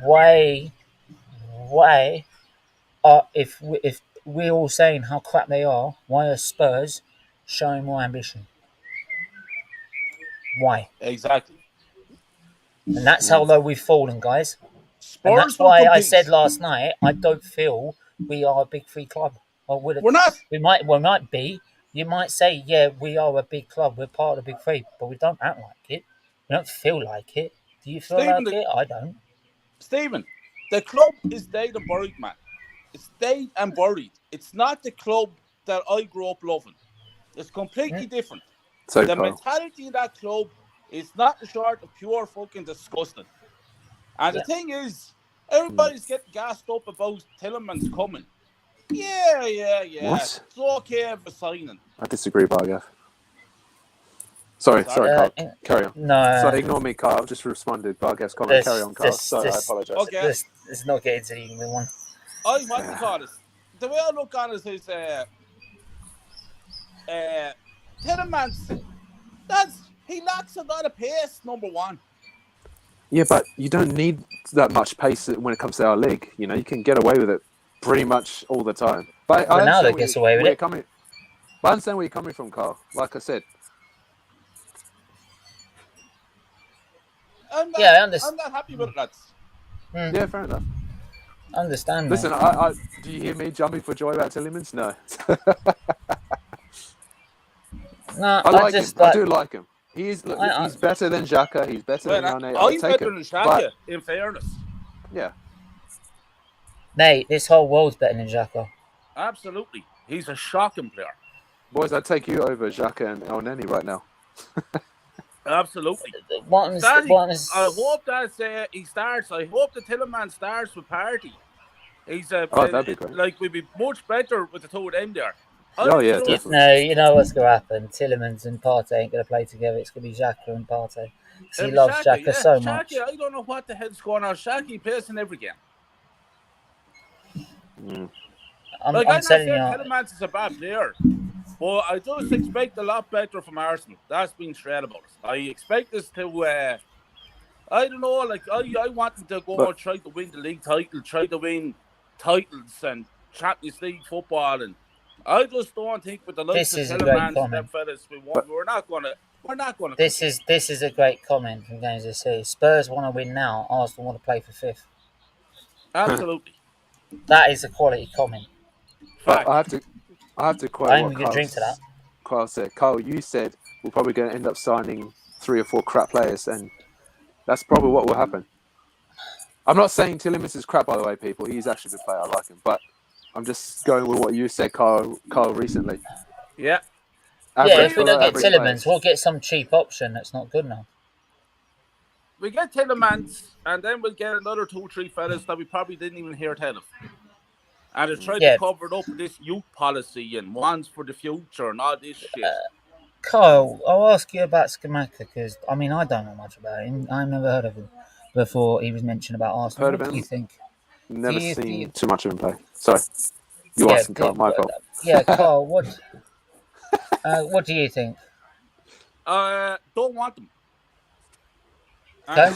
why if we're all saying how crap they are, why are Spurs showing more ambition? Why? Exactly. And that's how low we've fallen, guys. Spurs, and that's why I said last night, I don't feel we are a big 3 club. We're not. We might be. You might say, yeah, we are a big club. We're part of the big 3, but we don't act like it. We don't feel like it. Do you feel like it? I don't. Stephen, the club is dead and buried, man. It's dead and buried. It's not the club that I grew up loving. It's completely different. The mentality in that club is not short of pure fucking disgusting. And the thing is, everybody's getting gassed up about Tillemans coming. Yeah. What? It's okay for signing. I disagree, Bargav. Sorry, Carl. Carry on. No. Sorry, ignore me, Carl. I've just responded. Bargav's comment. Carry on, Carl. Sorry, I apologise. Okay. Let's not get into the England one. What do you call this? The way I look on it is Tillemans, he lacks a lot of pace, number one. Yeah, but you don't need that much pace when it comes to our league. You know, you can get away with it pretty much all the time. But Ronaldo gets away with it. But I understand where you're coming from, Carl. Like I said. I understand. I'm not happy with it, lads. Yeah, fair enough. Understand. Listen, do you hear me jumping for joy about Tielemans? No. No, I do like him. He's better than Xhaka. He's better than Mane. I'm better than Xhaka, in fairness. Yeah. Mate, this whole world's better than Xhaka. Absolutely. He's a shocking player. Boys, I'd take you over Xhaka and El Neni right now. Absolutely. I hope that he starts. I hope the Tielemans starts with Partey. That'd be great. Like, we'd be much better with the two of them there. Definitely. No, you know what's going to happen. Tielemans and Partey ain't going to play together. It's going to be Xhaka and Partey. He loves Xhaka so much. I don't know what the hell's going on. Xhaka plays in every game. I'm not telling you. Tielemans is a bad player. But I just expect a lot better from Arsenal. That's been straight about it. I expect us to, I don't know, like, I want them to go and try to win the league title, try to win titles and Champions League football. And I just don't think with the likes of Tielemans and them fellas, we're not gonna. This is a great comment from Games of Sea. Spurs want to win now. Arsenal want to play for fifth. Absolutely. That is a quality comment. I have to quote I'm what going to drink to that. Carl said. Carl, you said we're probably going to end up signing 3 or 4 crap players, and that's probably what will happen. I'm not saying Tielemans is crap, by the way, people. He's actually a good player. I like him, but I'm just going with what you said, Carl recently. Yeah. If we don't get Tielemans, we'll get some cheap option that's not good enough. We get Tielemans, and then we'll get another 2-3 fellas that we probably didn't even hear tell of. And they're trying to cover it up with this youth policy and ones for the future and all this shit. Kyle, I'll ask you about Scamacca because, I mean, I don't know much about him. I've never heard of him before he was mentioned about Arsenal. Heard of him? What do you think? Never seen too much of him play. Sorry. You asked him, Carl. My fault. Yeah, Carl, what do you think? Don't want them. Okay. And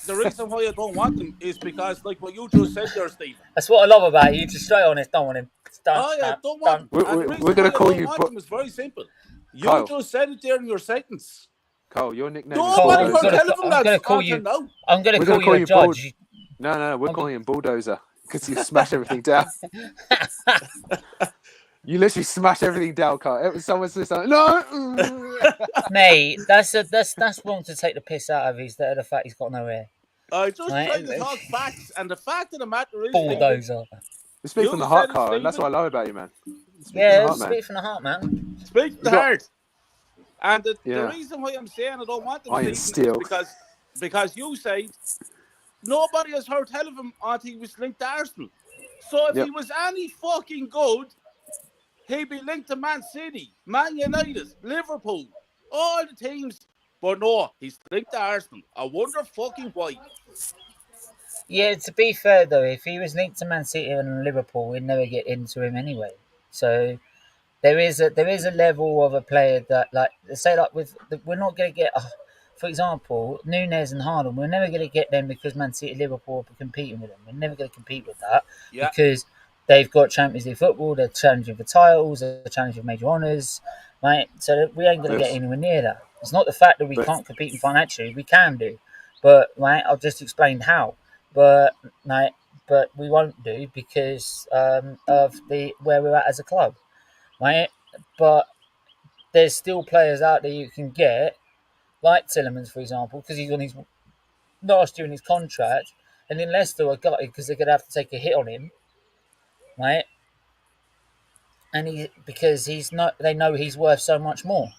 the reason why I don't want them is because, like what you just said there, Steve. That's what I love about you. Just straight honest, don't want him. Don't want them. We're going to call you... It's very simple. You just said it there in your sentence. Carl, your nickname is I'm going to call you a judge. No, we're calling him Bulldozer because you smash everything down. You literally smash everything down, Carl. Someone says something. No, mate, that's wrong to take the piss out of. The fact he's got no hair. I just trying to talk facts, and the fact of the matter is, Bulldozer. You speak from the heart, Carl, and that's what I love about you, man. Speak from the heart, man. Speak from the heart. And the reason why I'm saying I don't want them is because you say nobody has heard tell of him until he was linked to Arsenal. So if he was any fucking good, he'd be linked to Man City, Man United, Liverpool, all the teams. But no, he's linked to Arsenal. I wonder fucking why. Yeah, to be fair though, if he was linked to Man City and Liverpool, we'd never get into him anyway. So there is a level of a player that, like, say, like we're not going to get. For example, Núñez and Haaland, we're never going to get them because Man City, Liverpool are competing with them. We're never going to compete with that because they've got Champions League football, they're challenging for titles, they're challenging for major honours, right? So we ain't going to get anywhere near that. It's not the fact that we can't compete financially, we can do. But, right, I've just explained how. But we won't do because of where we're at as a club, right? But there's still players out there you can get, like Tielemans, for example, because he's on his last year in his contract, and then Leicester are gutted because they're going to have to take a hit on him, right? And they know he's worth so much more,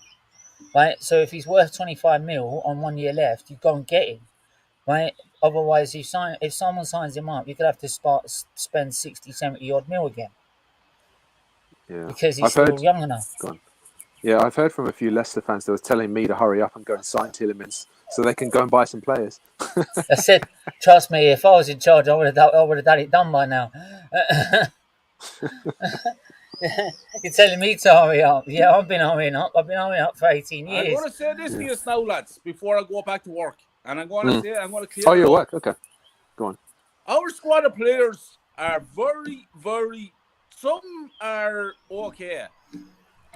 right? So if he's worth 25 mil on 1 year left, you go and get him, right? Otherwise, if someone signs him up, you're going to have to spend 60, 70 odd mil again. Yeah, because he's still young enough. Yeah, I've heard from a few Leicester fans that were telling me to hurry up and go and sign Tielemans so they can go and buy some players. I said, trust me, if I was in charge, I would have done it done by now. You're telling me to hurry up. Yeah, I've been hurrying up. I've been hurrying up for 18 years. I'm going to say this to you now, lads, before I go back to work. and I'm going to say, I'm going to clear. Oh, your work. Okay, go on. Our squad of players are very, very. Some are okay.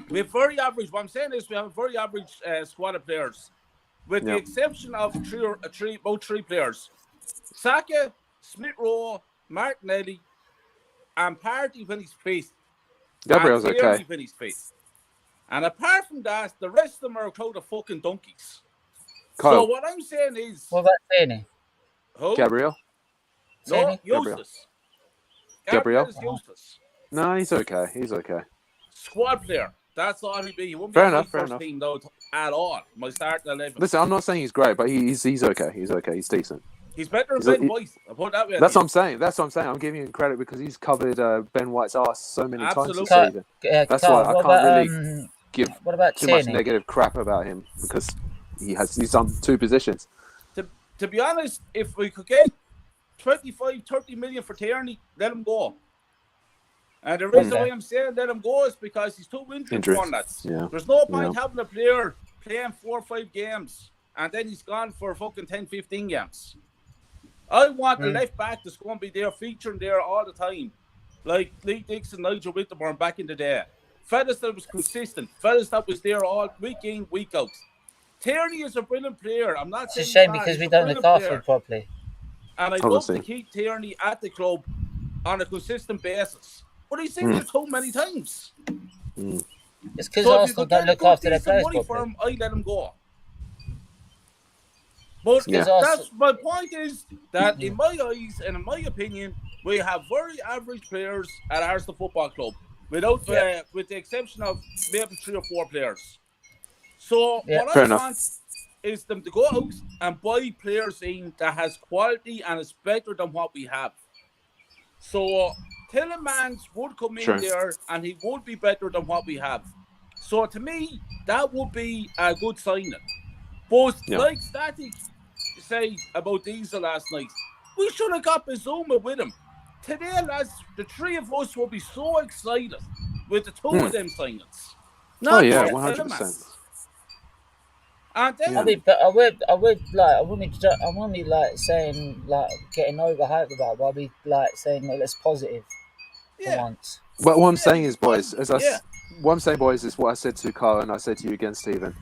We have very average. What I'm saying is, we have a very average squad of players, with the exception of about three players: Saka, Smith Rowe, Martinelli, and Partey when he's fit. Gabriel's okay when he's fit. And apart from that, the rest of them are a crowd of fucking donkeys. Kyle. So what I'm saying is... What about Tierney? Who? Gabriel? No, useless. Gabriel is useless. No, he's okay. He's okay. Squad player. That's all he'd be. He wouldn't fair be enough, first team though at all. My starting 11. Listen, I'm not saying he's great, but he's okay. He's okay. He's decent. He's better than Ben White. I'll put that way. That's what I'm saying. I'm giving him credit because he's covered Ben White's ass so many times this season. That's why I can't really give too much negative crap about him because he's done two positions. To be honest, if we could get 25, 30 million for Tierney, let him go. And the reason why I'm saying let him go is because he's too injured on that. Yeah. There's no point having a player playing 4 or 5 games and then he's gone for fucking 10, 15 games. I want the left back that's going to be there, featuring there all the time. Like Lee Dixon, Nigel Winterburn back in the day. Fellas that was consistent. Fellas that was there all week in, week out. Tierney is a brilliant player. I'm not saying it's a shame because we don't look after him properly. And I'd love to keep Tierney at the club on a consistent basis. But he's injured too many times. It's because Arsenal don't look after their players properly. I let him go. But that's my point is that in my eyes and in my opinion, we have very average players at Arsenal Football Club, without with the exception of maybe 3 or 4 players. So what I want is them to go out and buy players in that has quality and is better than what we have. So Tillemans would come in there and he would be better than what we have. So to me, that would be a good signing. But like Static say about Diesel last night, we should have got Bissouma with him. Today, lads, the 3 of us will be so excited with the 2 of them signings. Not 100%. And then I wouldn't be like saying like getting overhyped about it, but I'd be like saying that it's positive for once. But what I'm saying is, boys, what I'm saying, boys, is what I said to Carl and I said to you again, Stephen,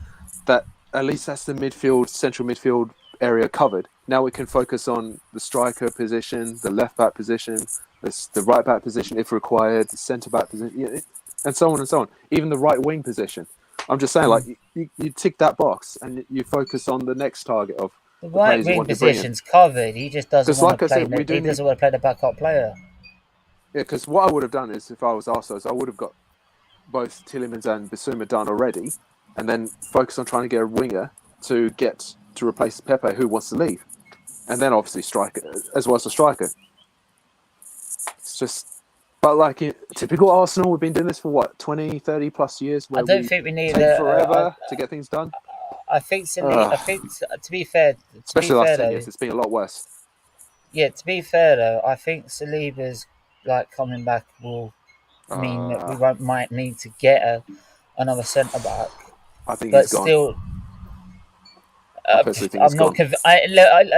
that at least that's the central midfield area covered. Now we can focus on the striker position, the left back position, the right back position if required, the centre back position, and so on and so on. Even the right wing position. I'm just saying, like you tick that box and you focus on the next target of the right wing position's covered. He just doesn't want to play. He doesn't want to play the backup player. Yeah, because what I would have done is, if I was Arsenal, I would have got both Tillemans and Bissouma done already, and then focus on trying to get a winger to replace Pepe, who wants to leave, and then obviously striker as well as a striker. It's just. But like typical Arsenal, we've been doing this for what, 20, 30 plus years. I don't think we need forever to get things done. I think to be fair, especially the last 10 years, it's been a lot worse. Yeah, to be fair though, I think Saliba's like coming back will mean that we might need to get another centre back. I think but he's gone. Still, I'm not convinced.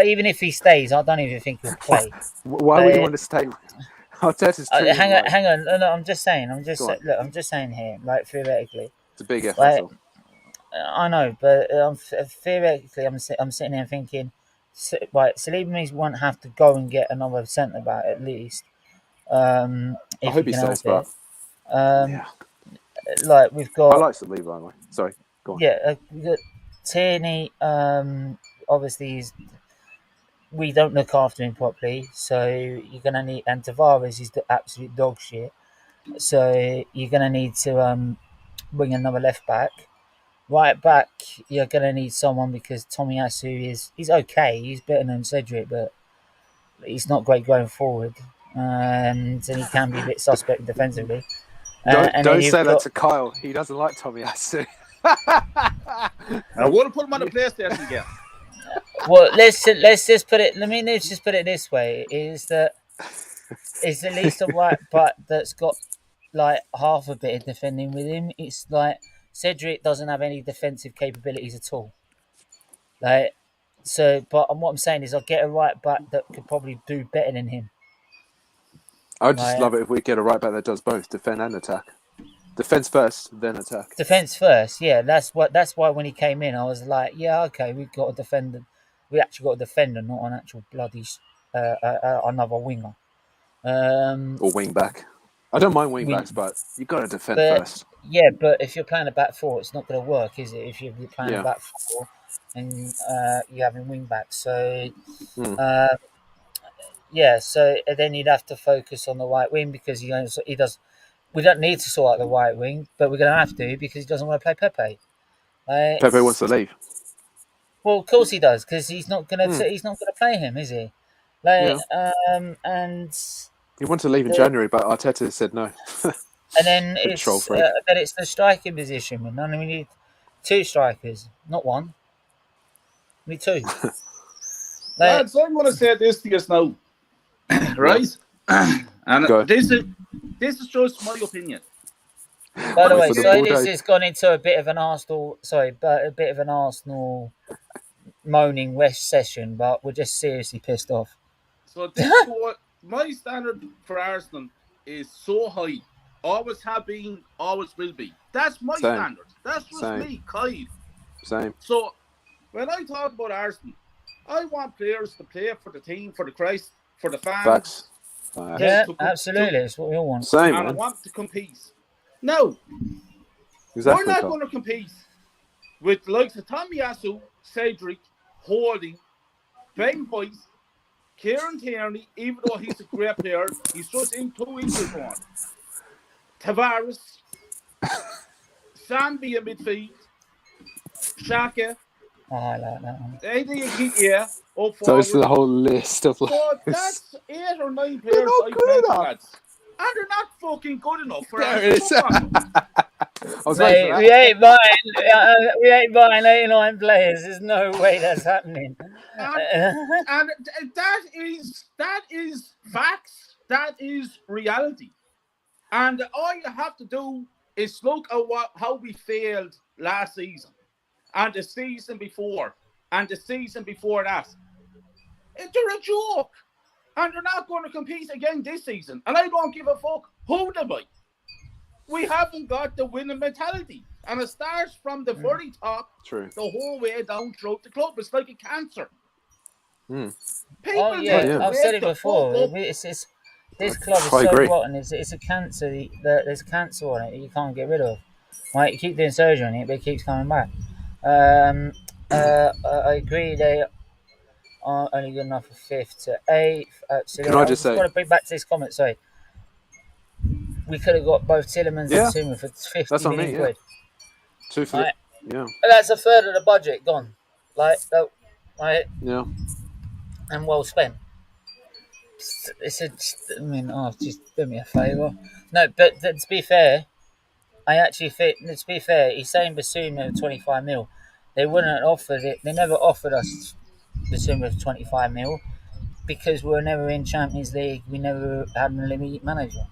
Even if he stays, I don't even think he'll play. Why would you want to stay? Hang on. No, I'm just saying. I'm just saying here, like theoretically. It's a big effort. Like, I know, but theoretically, I'm sitting here thinking, right, Saliba won't have to go and get another centre back at least. I hope he stays, but like we've got. I like Saliba, by the way. Sorry, go on. Yeah, we've got Tierney. Obviously, we don't look after him properly, so you're gonna need. And Tavares is the absolute dog shit, so you're gonna need to bring another left back. Right back, you're gonna need someone because Tomiyasu he's okay. He's better than Cedric, but he's not great going forward, and he can be a bit suspect defensively. Don't say that to Kyle. He doesn't like Tomiyasu. I want to put him on the PlayStation again. Well, let's just put it. Let's just put it this way: is at least a right back that's got like half a bit of defending with him. It's like Cedric doesn't have any defensive capabilities at all. Like but what I'm saying is, I'll get a right back that could probably do better than him. I'd just love it if we get a right back that does both, defend and attack. Defense first, then attack. Defense first, yeah. That's why when he came in, I was like, yeah, okay, we've got a defender. We actually got a defender, not an actual bloody another winger. Or wing back. I don't mind wing backs, but you got to defend first. Yeah, but if you're playing a back four, it's not going to work, is it? If you're playing a back four and you're having wing backs, so so then you'd have to focus on the right wing because he does. We don't need to sort out the right wing, but we're going to have to because he doesn't want to play Pepe. Pepe wants to leave. Well, of course he does because he's not going to. He's not going to play him, is he? And he wanted to leave in January, but Arteta said no. And then it's the striking position. And we need 2 strikers, not 1. We need 2. Lads, I'm going to say this to you now, right? And this is just my opinion. By the way, so this has gone into a bit of an Arsenal. A bit of an Arsenal moaning West session, but we're just seriously pissed off. So this is what my standard for Arsenal is: so high. Always have been, always will be. That's my standard. That's just me, Kyle. Same. So when I talk about Arsenal, I want players to play for the team, for the Christ, for the fans. Facts. Absolutely. That's what we all want. Same, and I want to compete. No. Exactly. We're not going to compete with the likes of Tomiyasu, Cedric, Holding, Ben White, Kieran Tierney, even though he's a great player, he's just in 2 inches on. Tavares, Sambi in midfield, Xhaka. Oh, I like that one. Up forward. So it's the whole list of like. So that's 8 or 9 players I played, lads. And they're not fucking good enough for us. Mate, we ain't buying 89 players. There's no way that's happening. And that is facts. That is reality. And all you have to do is look at how we failed last season, and the season before, and the season before that. They're a joke. And they're not going to compete again this season. And I don't give a fuck who they buy. We haven't got the winning mentality. And it starts from the very top the whole way down throughout the club. It's like a cancer. I've said it before. This club is so rotten. It's a cancer. There's cancer on it that you can't get rid of. Right, you keep doing surgery on it, but it keeps coming back. I agree they are only good enough for 5th to 8th. Absolutely. Can I just say? I want to bring back to this comment. Sorry, we could have got both Tielemans and Bissouma for 50 million quid. 2 for that's a third of the budget gone. And well spent. Just do me a favour. No, but to be fair, he's saying Bissouma 25 mil. They wouldn't have offered it. They never offered us Bissouma 25 mil because we were never in Champions League. We never had an elite manager.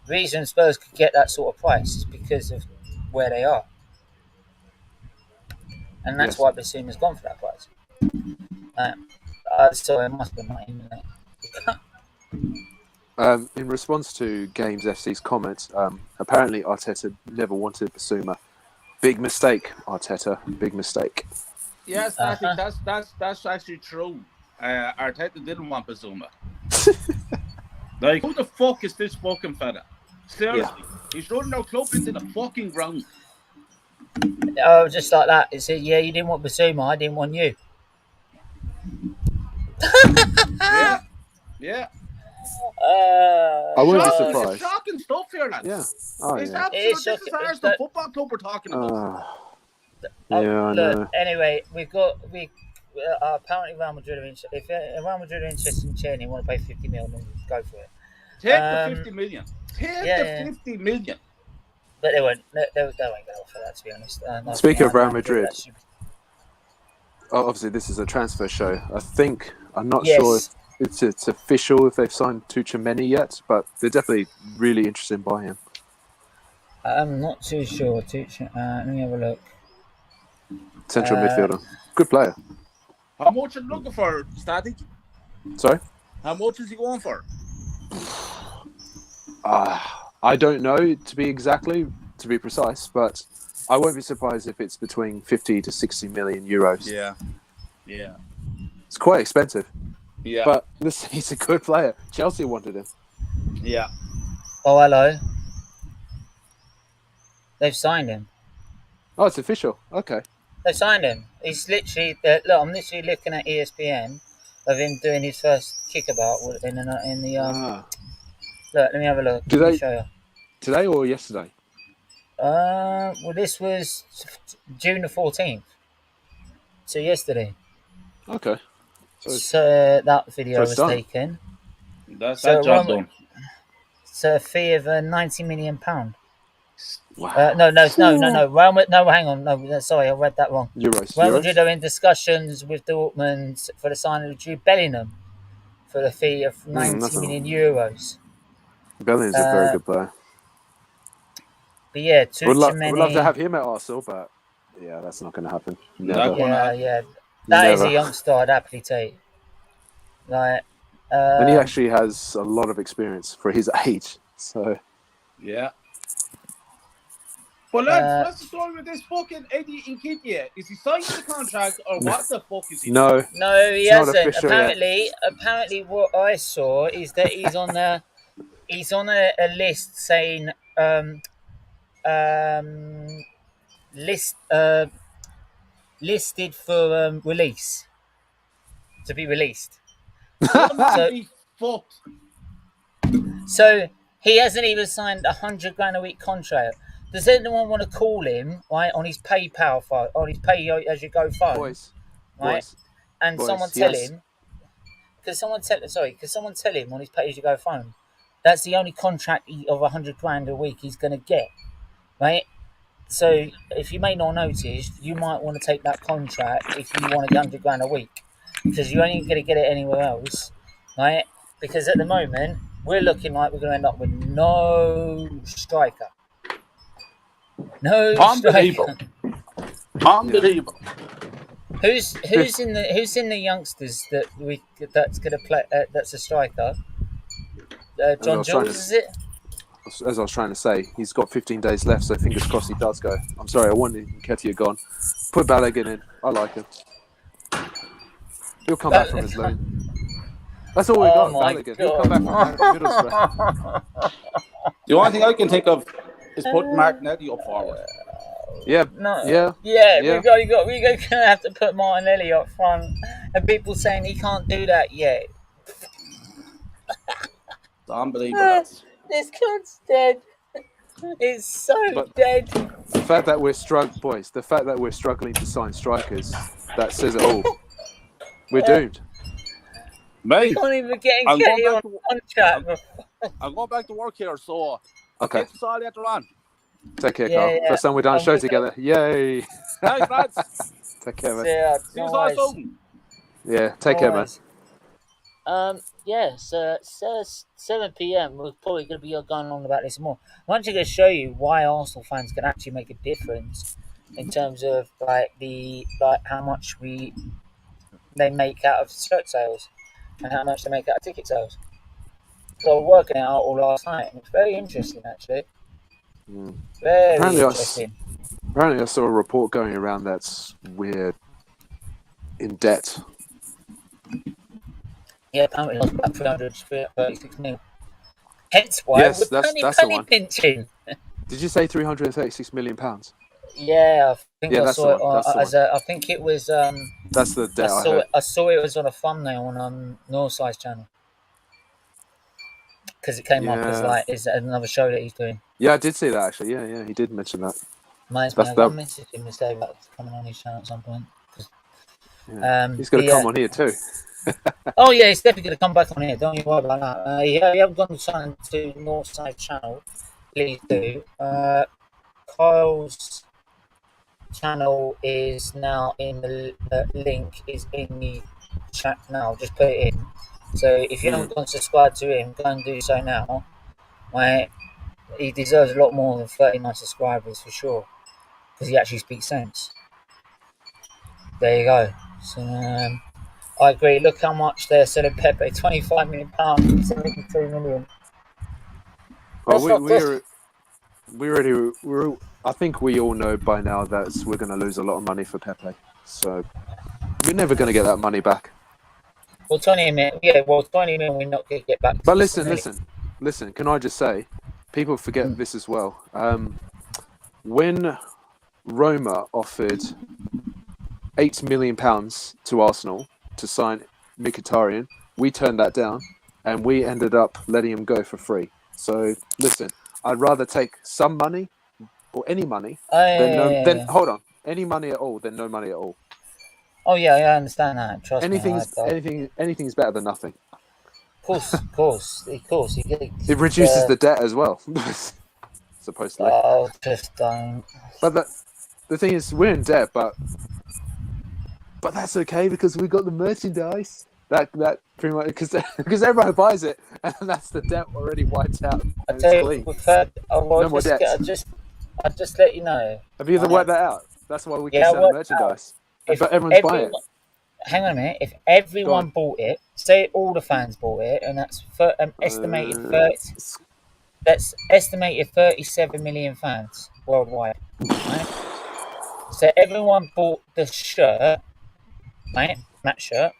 The reason Spurs could get that sort of price is because of where they are. And that's why Bissouma's gone for that price. Sorry, it must be my internet. In response to Games FC's comments, apparently Arteta never wanted Bissouma. Big mistake, Arteta. Big mistake. Yes, I think that's actually true. Arteta didn't want Bissouma. Like, who the fuck is this fucking fella? Seriously, he's running our club into the fucking ground. Oh, just like that. It said, you didn't want Bissouma, I didn't want you. Yeah. I wouldn't be surprised. It's shocking stuff here, lads. Yeah. This is Arsenal Football Club we're talking about. Anyway, apparently Real Madrid are interested. If Real Madrid are interested in Tierney, want to pay 50 million, then go for it. Take the 50 million. Take the 50 million. But they won't go for that, to be honest. Speaking of Real Madrid, obviously this is a transfer show. I'm not sure if it's official if they've signed Tchouaméni yet, but they're definitely really interested in buying him. I'm not too sure. Let me have a look. Central midfielder. Good player. How much are you looking for, Static? Sorry? How much is he going for? I don't know to be precise, but I won't be surprised if it's between 50 to 60 million euros. Yeah. It's quite expensive. Yeah. But listen, he's a good player. Chelsea wanted him. Yeah. Oh, hello. They've signed him. Oh, it's official. Okay. They signed him. He's literally look. I'm literally looking at ESPN of him doing his first kickabout in the Look, let me have a look. Let me show you. Today or yesterday? Well, this was June the 14th. So yesterday. Okay. So that video was taken. That's that job done. So a fee of £90 million. Wow. No. No, hang on. No, sorry, I read that wrong. Euros. Real Madrid are in discussions with Dortmund for the signing of Jude Bellingham for the fee of €90 million. Bellingham's a very good player. But yeah, Would love to have him at Arsenal, but yeah, that's not going to happen. Never. Yeah. That is a youngster I'd happily take. Like, and he actually has a lot of experience for his age. So yeah. But lads, what's the story with this fucking Eddie Nketiah? Is he signing the contract or what the fuck is he doing? No, he hasn't. Apparently, what I saw is that he's on a list saying listed for release, to be released. So he hasn't even signed $100,000 a week contract. Does anyone want to call him on his PayPal phone, on his pay as you go phone, someone tell him? Because someone tell him on his pay as you go phone, that's the only contract of $100,000 a week he's going to get, right? So if you may not notice, you might want to take that contract if you want $100,000 a week, because you ain't going to get it anywhere else, right? Because at the moment we're looking like we're going to end up with no striker. No, unbelievable. Unbelievable. Who's in the youngsters that's gonna play? That's a striker. John Jules, is it? As I was trying to say, he's got 15 days left, so fingers crossed he does go. I'm sorry, I wanted Nketiah gone. Put Balogun in. I like him. He'll come back from his loan. That's all we got. Balogun. He'll come back from Middlesbrough. The only thing I can think of is put Martinelli up forward. We're gonna have to put Martinelli up front, and people saying he can't do that yet. It's unbelievable. This cunt's dead. It's so dead. The fact that we're struggling to sign strikers, that says it all. We're doomed. Mate, we can't even get Nketiah on contract. I'm going back to work here, so okay. Catch us all later on. Take care, Carl. First time we've done a show together. Yay! Thanks, lads. Take care, man. See you all soon. Yeah, take care, man. So 7 p.m. We're probably going to be going on about this more. I'm actually going to show you why Arsenal fans can actually make a difference in terms of how much they make out of shirt sales and how much they make out of ticket sales. So we're working it out all last night, and it's very interesting, actually. Very interesting. Apparently, I saw a report going around that we're in debt. Yeah, apparently lost about 336 million. Hence why we're penny pinching. Did you say £336 million? Yeah, I think I saw it. I think it was. That's the debt I saw it was on a thumbnail on Northside's channel. Because it came up as is another show that he's doing. Yeah, I did see that actually. Yeah, he did mention that. Reminds me, I messaged him to say about coming on his channel at some point. He's going to come on here too. Oh yeah, he's definitely going to come back on here. Don't you worry about that. You haven't gone to Northside channel, please do. Kyle's channel is now in the link is in the chat now. Just put it in. So if you haven't gone subscribe to him, go and do so now. Right? He deserves a lot more than 39 subscribers for sure, because he actually speaks sense. There you go. So I agree. Look how much they're selling Pepe. £25 million, 72 million. Well, I think we all know by now that we're going to lose a lot of money for Pepe. So we're never going to get that money back. Well, 20 million. Yeah, well, 20 million we're not going to get back. But listen. Can I just say, people forget this as well. When Roma offered £8 million to Arsenal to sign Mkhitaryan, we turned that down, and we ended up letting him go for free. So listen, I'd rather take some money or any money than hold on, any money at all than no money at all. Oh yeah, I understand that. Trust me. Anything's better than nothing. Of course. It reduces the debt as well. Supposedly. Oh, just don't. But the thing is, we're in debt, but that's okay because we got the merchandise. That pretty much because everyone buys it, and that's the debt already wiped out. I tell you, no more debt. I just let you know. Have you ever worked that out? That's why we can sell the merchandise. But everyone's buying it. Hang on a minute. If everyone bought it, say all the fans bought it, and that's estimated 30. That's estimated 37 million fans worldwide. Right? So everyone bought the shirt, right? That shirt.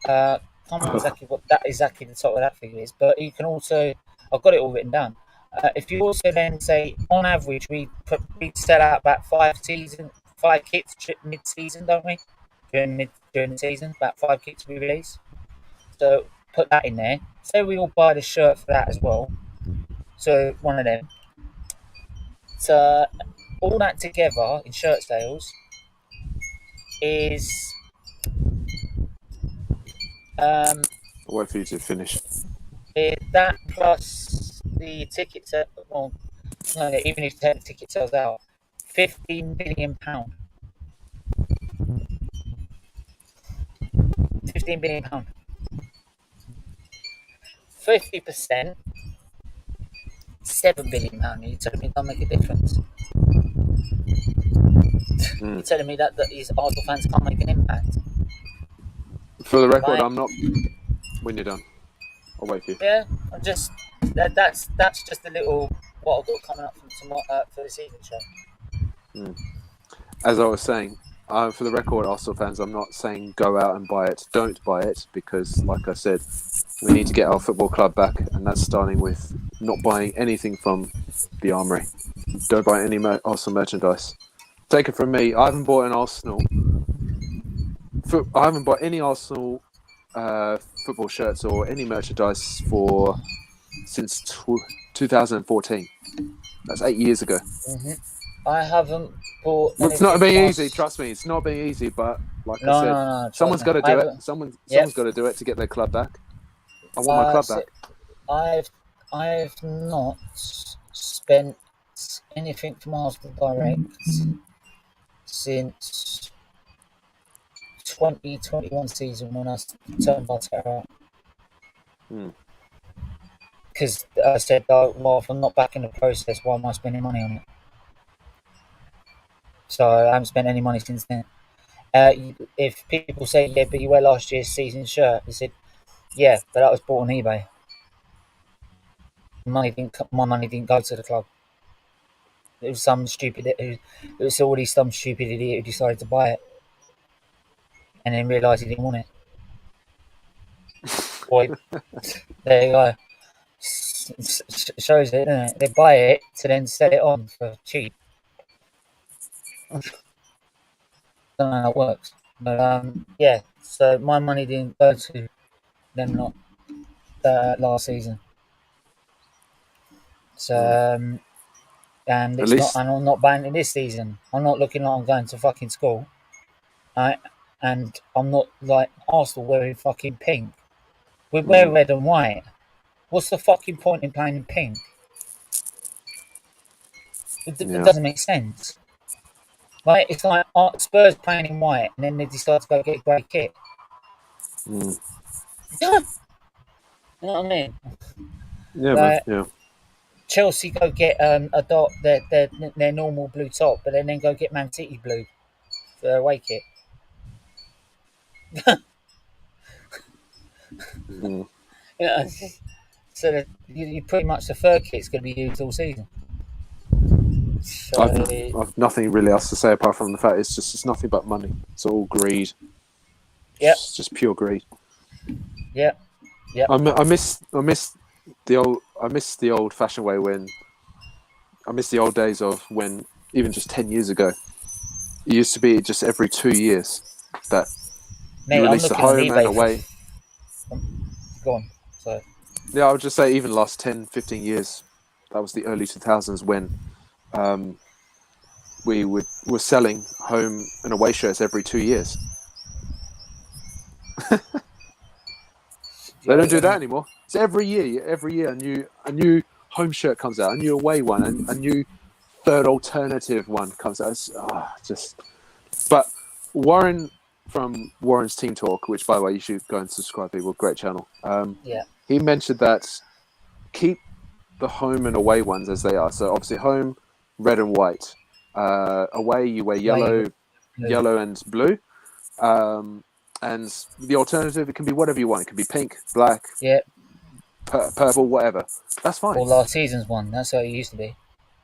Can't remember exactly what exactly the top of that figure is, but you can also. I've got it all written down. If you also then say, on average, we sell out about 5 kits mid-season, don't we? During the season, about 5 kits we release. So put that in there. Say we all buy the shirt for that as well. So one of them. So all that together in shirt sales is. I'll wait for you to finish. That plus the tickets, even if the ticket sells out, £15 billion. £15 billion. 50%, £7 billion. You're telling me that'll make a difference? You're telling me that these Arsenal fans can't make an impact? For the record, I'm not. When you're done, I'll wait for you. Yeah, I'm just. That's just a little what I've got coming up for the season show. As I was saying, for the record, Arsenal fans, I'm not saying go out and buy it. Don't buy it because, like I said, we need to get our football club back, and that's starting with not buying anything from the Armoury. Don't buy any Arsenal merchandise. Take it from me. I haven't bought any Arsenal football shirts or any merchandise since 2014. That's 8 years ago. Mm-hmm. I haven't bought. It's not being easy. Trust me, it's not being easy. But like I said, someone's got to do it. Someone's got to do it to get their club back. I want my club back. I've not spent anything from Arsenal direct since 2021 season when I turned my terror out. Because I said, well, if I'm not back in the process, why am I spending money on it? So I haven't spent any money since then. If people say, yeah, but you wear last year's season shirt, I said, yeah, but that was bought on eBay. My money didn't go to the club. It was some stupid. It was already some stupid idiot who decided to buy it, and then realised he didn't want it. Boy, there you go. Shows it, doesn't it? They buy it to then sell it on for cheap. I don't know how it works, but yeah. So my money didn't go to them not last season. So and it's not. And I'm not buying it this season. I'm not looking like I'm going to fucking school, right? And I'm not like Arsenal wearing fucking pink. We wear red and white. What's the fucking point in playing in pink? It doesn't make sense. Like it's like Spurs playing in white, and then they decide to go get a grey kit. You know what I mean? Yeah, like, man. Yeah. Chelsea go get their normal blue top, but then go get Man City blue for their away kit. Mm. Yeah, so you pretty much the third kit's going to be used all season. So, I've nothing really else to say apart from the fact it's nothing but money. It's all greed. Yeah, It's just pure greed. Yeah. I miss the old fashioned way when I miss the old days of when even just 10 years ago it used to be just every 2 years that you release the home and away. Go on. So yeah, I would just say even last 10, 15 years, that was the early 2000s when we were selling home and away shirts every 2 years. They don't do that anymore. It's every year a new home shirt comes out, a new away one, and a new third alternative one comes out. But Warren from Warren's Team Talk, which by the way you should go and subscribe, people, great channel. He mentioned that keep the home and away ones as they are. So obviously home, red and white. Away you wear yellow and blue. And the alternative, it can be whatever you want. It can be pink, black, purple, whatever. That's fine. Or last season's one. That's how it used to be.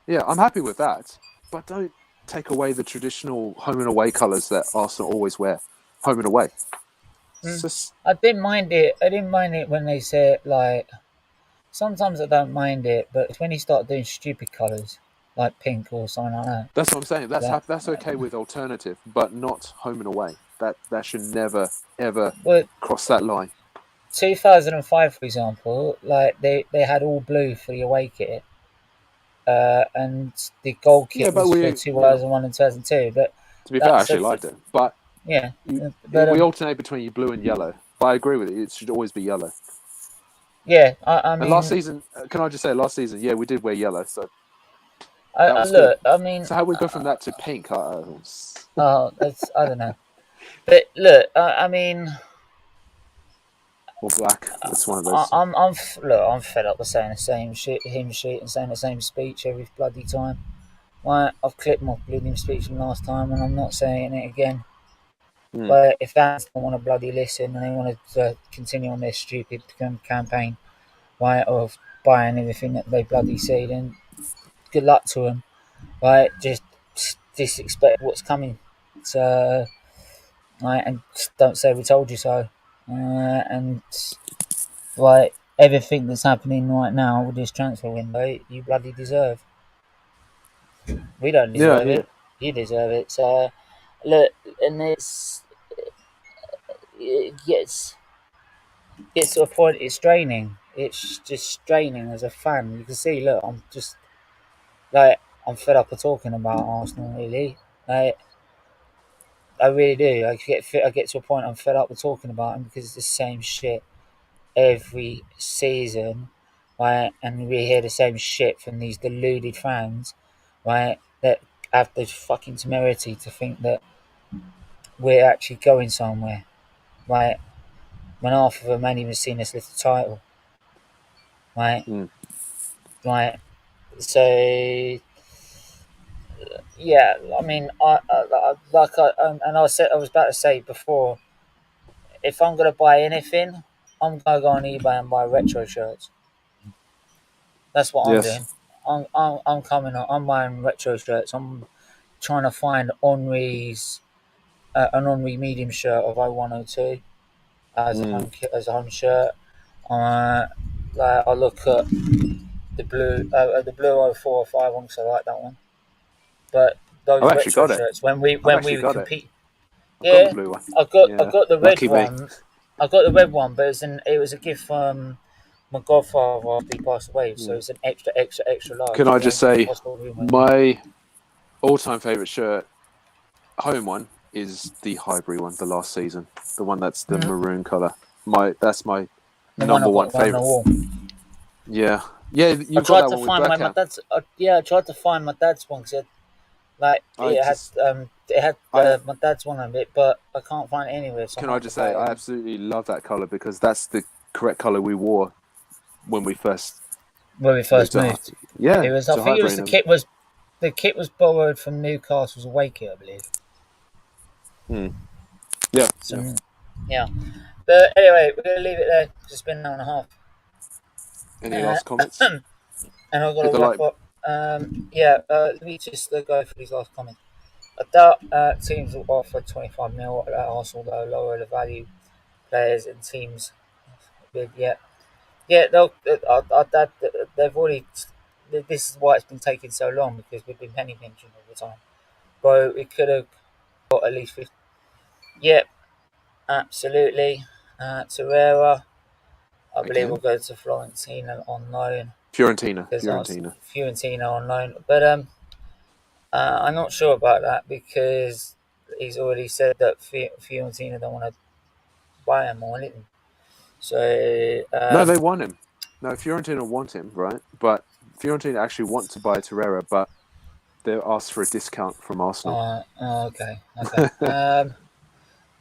Yeah, I'm happy with that. But don't take away the traditional home and away colours that Arsenal always wear. Home and away. I didn't mind it. I didn't mind it when they said, like, sometimes I don't mind it, but it's when you start doing stupid colours, like pink or something like that. That's what I'm saying. That's okay with alternative, but not home and away. That should never, ever cross that line. 2005, for example, like they had all blue for the away kit, and the gold kit was for 2001 and 2002. But to be fair, I actually liked it. But but we alternate between blue and yellow. But I agree with you. It should always be yellow. Yeah, I mean, and last season, can I just say, last season, we did wear yellow. So look, I mean, so how we go from that to pink? That's I don't know. But look, I mean, or black. That's one of those. I'm fed up with saying the same shit, and saying the same speech every bloody time. Right, I've clipped my bloody speech from last time, and I'm not saying it again. But if fans don't want to bloody listen and they want to continue on their stupid campaign, right, of buying everything that they bloody see, then good luck to them. Right, just expect what's coming. So. Right, and don't say we told you so. And like everything that's happening right now with this transfer window, you bloody deserve. We don't deserve it. You deserve it. So look, and it gets to a point. It's draining. It's just draining as a fan. You can see. Look, I'm just I'm fed up of talking about Arsenal. Really, I really do. I get to a point I'm fed up with talking about them because it's the same shit every season, right? And we hear the same shit from these deluded fans, right? That have the fucking temerity to think that we're actually going somewhere, right? When half of them ain't even seen us lift the title, right? Right. So. Yeah, I mean, I was about to say before, if I'm gonna buy anything, I'm gonna go on eBay and buy retro shirts. That's what I'm doing. I'm coming on. I'm buying retro shirts. I'm trying to find Henri's an Henri medium shirt of 0102 as a home shirt. I look at the blue 0405 one because I like that one. But those retro shirts, when we compete, I got the red one. I got the red one, but it was a gift from my godfather after he passed away. So it's an extra large. Can I just say, my all-time favourite shirt, home one, is the Highbury one, the last season, the one that's the maroon colour. That's my number one favourite. Yeah. I tried to find my dad's. I tried to find my dad's one because it had my dad's one of it, but I can't find it anywhere. So can I just say, I absolutely love that colour because that's the correct colour we wore when we first moved. Yeah, it was. I think it was the kit was borrowed from Newcastle's away kit, I believe. Yeah. So, yeah. But anyway, we're gonna leave it there. It's been an hour and a half. Any last comments? And I've got to wrap up. Let me just go for these last comments. I doubt teams will offer 25 mil at Arsenal, though, lower the value players and teams. They've already. This is why it's been taking so long, because we've been penny pinching all the time. Bro, we could have got at least 50. Yep, absolutely. Torreira, I believe we'll go to Fiorentina on loan. Fiorentina on loan, but I'm not sure about that, because he's already said that Fiorentina don't want to buy him or anything. So no, they want him. No, Fiorentina want him, right? But Fiorentina actually want to buy Torreira, but they're asked for a discount from Arsenal. Okay.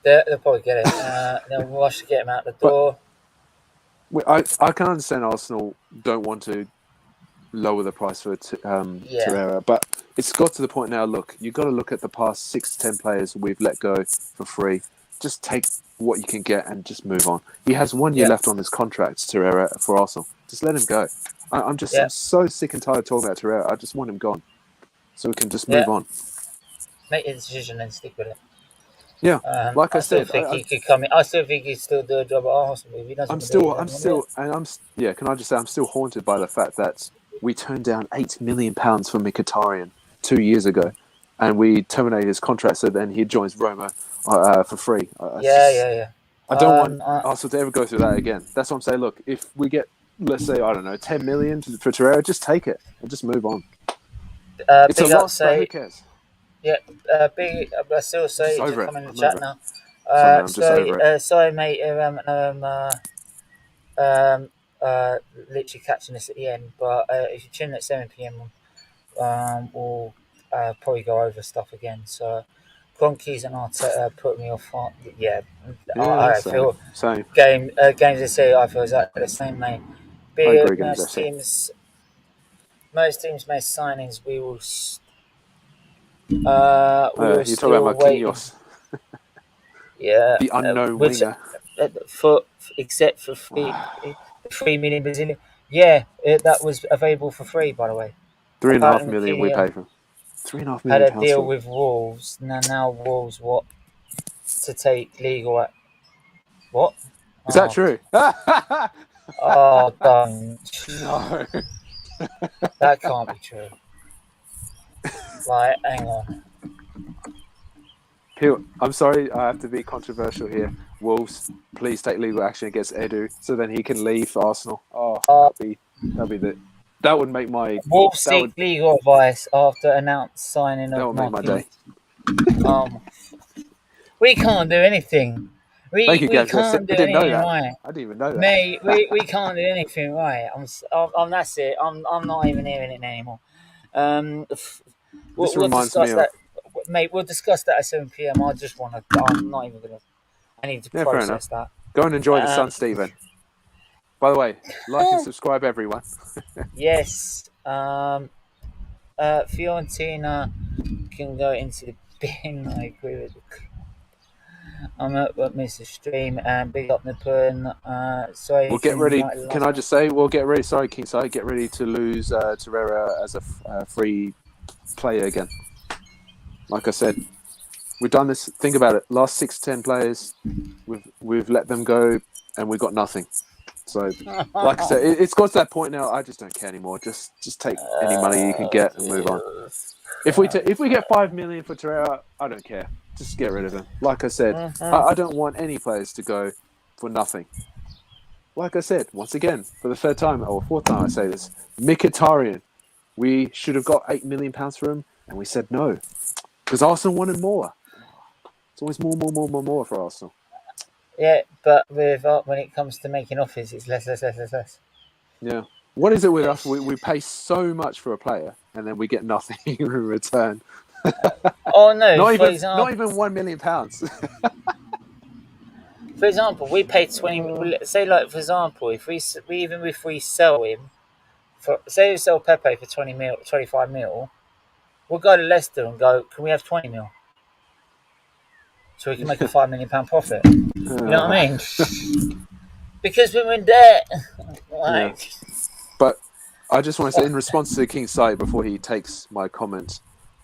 They'll probably get it. They'll rush to get him out the door. I can understand Arsenal don't want to lower the price for Torreira, but it's got to the point now. Look, you've got to look at the past 6 to 10 players we've let go for free. Just take what you can get and just move on. He has 1 year left on his contract, Torreira, for Arsenal. Just let him go. I'm so sick and tired of talking about Torreira. I just want him gone, so we can just move on. Make a decision and stick with it. Yeah, like I said, he could come in. I still think he'd still do a job at Arsenal. Can I just say I'm still haunted by the fact that we turned down £8 million for Mkhitaryan 2 years ago, and we terminated his contract, so then he joins Roma for free. I don't want Arsenal to ever go through that again. That's what I'm saying. Look, if we get, let's say, I don't know, 10 million for Torreira, just take it and just move on. It's a lot, but who cares? Yeah, I still say just come in the chat now. Sorry, mate. Literally catching this at the end, but if you tune in at 7 p.m, we'll probably go over stuff again. So, Cronkies and Arteta put me off. I feel same. Games to see. I feel exactly the same, mate. Most teams make signings. We will. You're talking about Marquinhos. The unknown winger. Except for 3 million Brazilian. Yeah, that was available for free, by the way. 3.5 million we paid for him. 3.5 million. Had a deal with Wolves. Now Wolves to take legal at what? Is that true? Oh, don't. No. That can't be true. Right, hang on. I'm sorry, I have to be controversial here. Wolves, please take legal action against Edu, so then he can leave for Arsenal. That would make my Wolves seek legal advice after announced signing of. That would make my day. We can't do anything. Thank you, guys. Can't do anything right. I didn't even know that. Mate, we can't do anything right. That's it. I'm not even hearing it anymore. We'll discuss that. Mate, we'll discuss that at 7 p.m. I'm not even going to. I need to process that. Go and enjoy the sun, Stephen. By the way, like and subscribe, everyone. Yes. Fiorentina can go into the bin. I agree with you. I'm at Mr. Stream and big up Napoleon. Sorry. We'll get ready. Can I just say, we'll get ready. Sorry, Kingside. Get ready to lose Torreira as a free player again. Like I said, we've done this. Think about it. Last 6-10 players, we've let them go, and we've got nothing. So, like I said, it's got to that point now. I just don't care anymore. Just take any money you can get and move on. If we get 5 million for Torreira, I don't care. Just get rid of him. Like I said, I don't want any players to go for nothing. Like I said, once again, for the third time or fourth time I say this, Mkhitaryan, we should have got £8 million for him, and we said no. Because Arsenal wanted more. It's always more for Arsenal. Yeah, but when it comes to making offers, it's less. Yeah. What is it with us? We pay so much for a player, and then we get nothing in return. Oh no! Not even £1 million. For example, we paid 20. Say, like for example, if we sell him, say we sell Pepe for 20 mil, 25 mil, we'll go to Leicester and go, can we have 20 mil? so we can make a £5 million profit. You know what I mean? Because we're in debt. Like... Yeah. But I just want to say, in response to King's side, before he takes my comment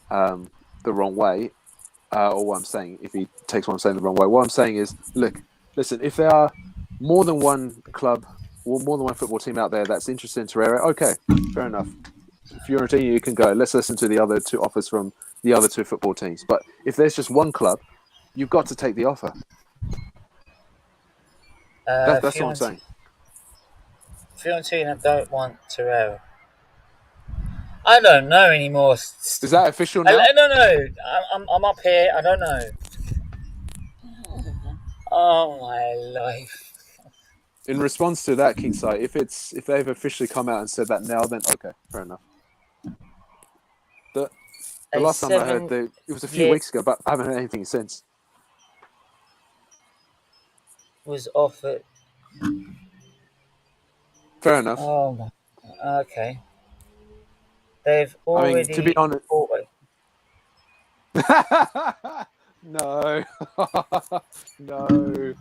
the wrong way, or what I'm saying, if he takes what I'm saying the wrong way, what I'm saying is, listen, if there are more than one club or more than one football team out there that's interested in Torreira, okay, fair enough. Fiorentina, you can go. Let's listen to the other two offers from the other two football teams. But if there's just one club, you've got to take the offer. That's what I'm saying. Fiorentina don't want Torreira. I don't know anymore. Is that official now? I don't know. I'm up here. I don't know. Oh my life. In response to that, Kingside, if they've officially come out and said that now, then okay, fair enough. The last time I heard, it was a few weeks ago, but I haven't heard anything since. Was offered. Fair enough. Oh my. Okay. They've already. I mean, to be honest. No. No.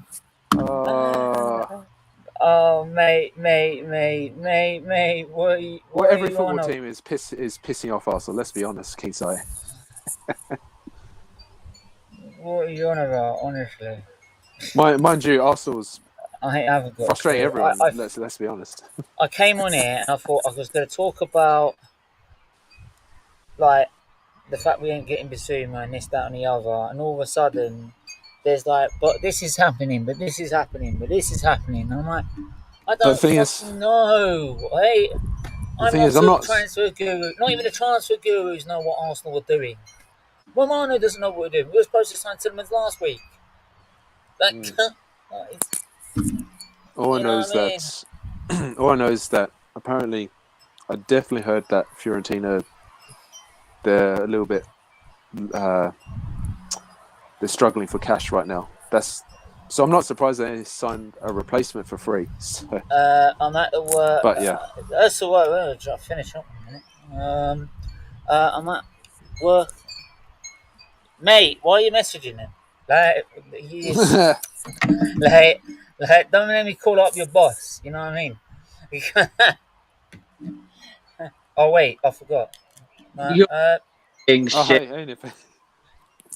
Oh, mate. What every football team is pissing off Arsenal. Let's be honest, Kingside. What are you on about, honestly? Mind you, Arsenal's frustrating everyone. Let's be honest. I came on here and I thought I was going to talk about like the fact we ain't getting Bissouma and this, that, and the other, and all of a sudden there's like, but this is happening, but this is happening, but this is happening. And I'm like, I don't know. Hey, I'm not transfer guru. Not even the transfer gurus know what Arsenal are doing. Romano doesn't know what we're doing. We were supposed to sign Tielemans last week. All I know is that apparently, I definitely heard that Fiorentina, they're a little bit, they're struggling for cash right now. So I'm not surprised they signed a replacement for free. So. I'm at the work. But yeah, that's the work. I'll finish up in a minute. I'm at work. Mate, why are you messaging him? Like, don't let me call up your boss. You know what I mean? Oh wait, I forgot. You're shit.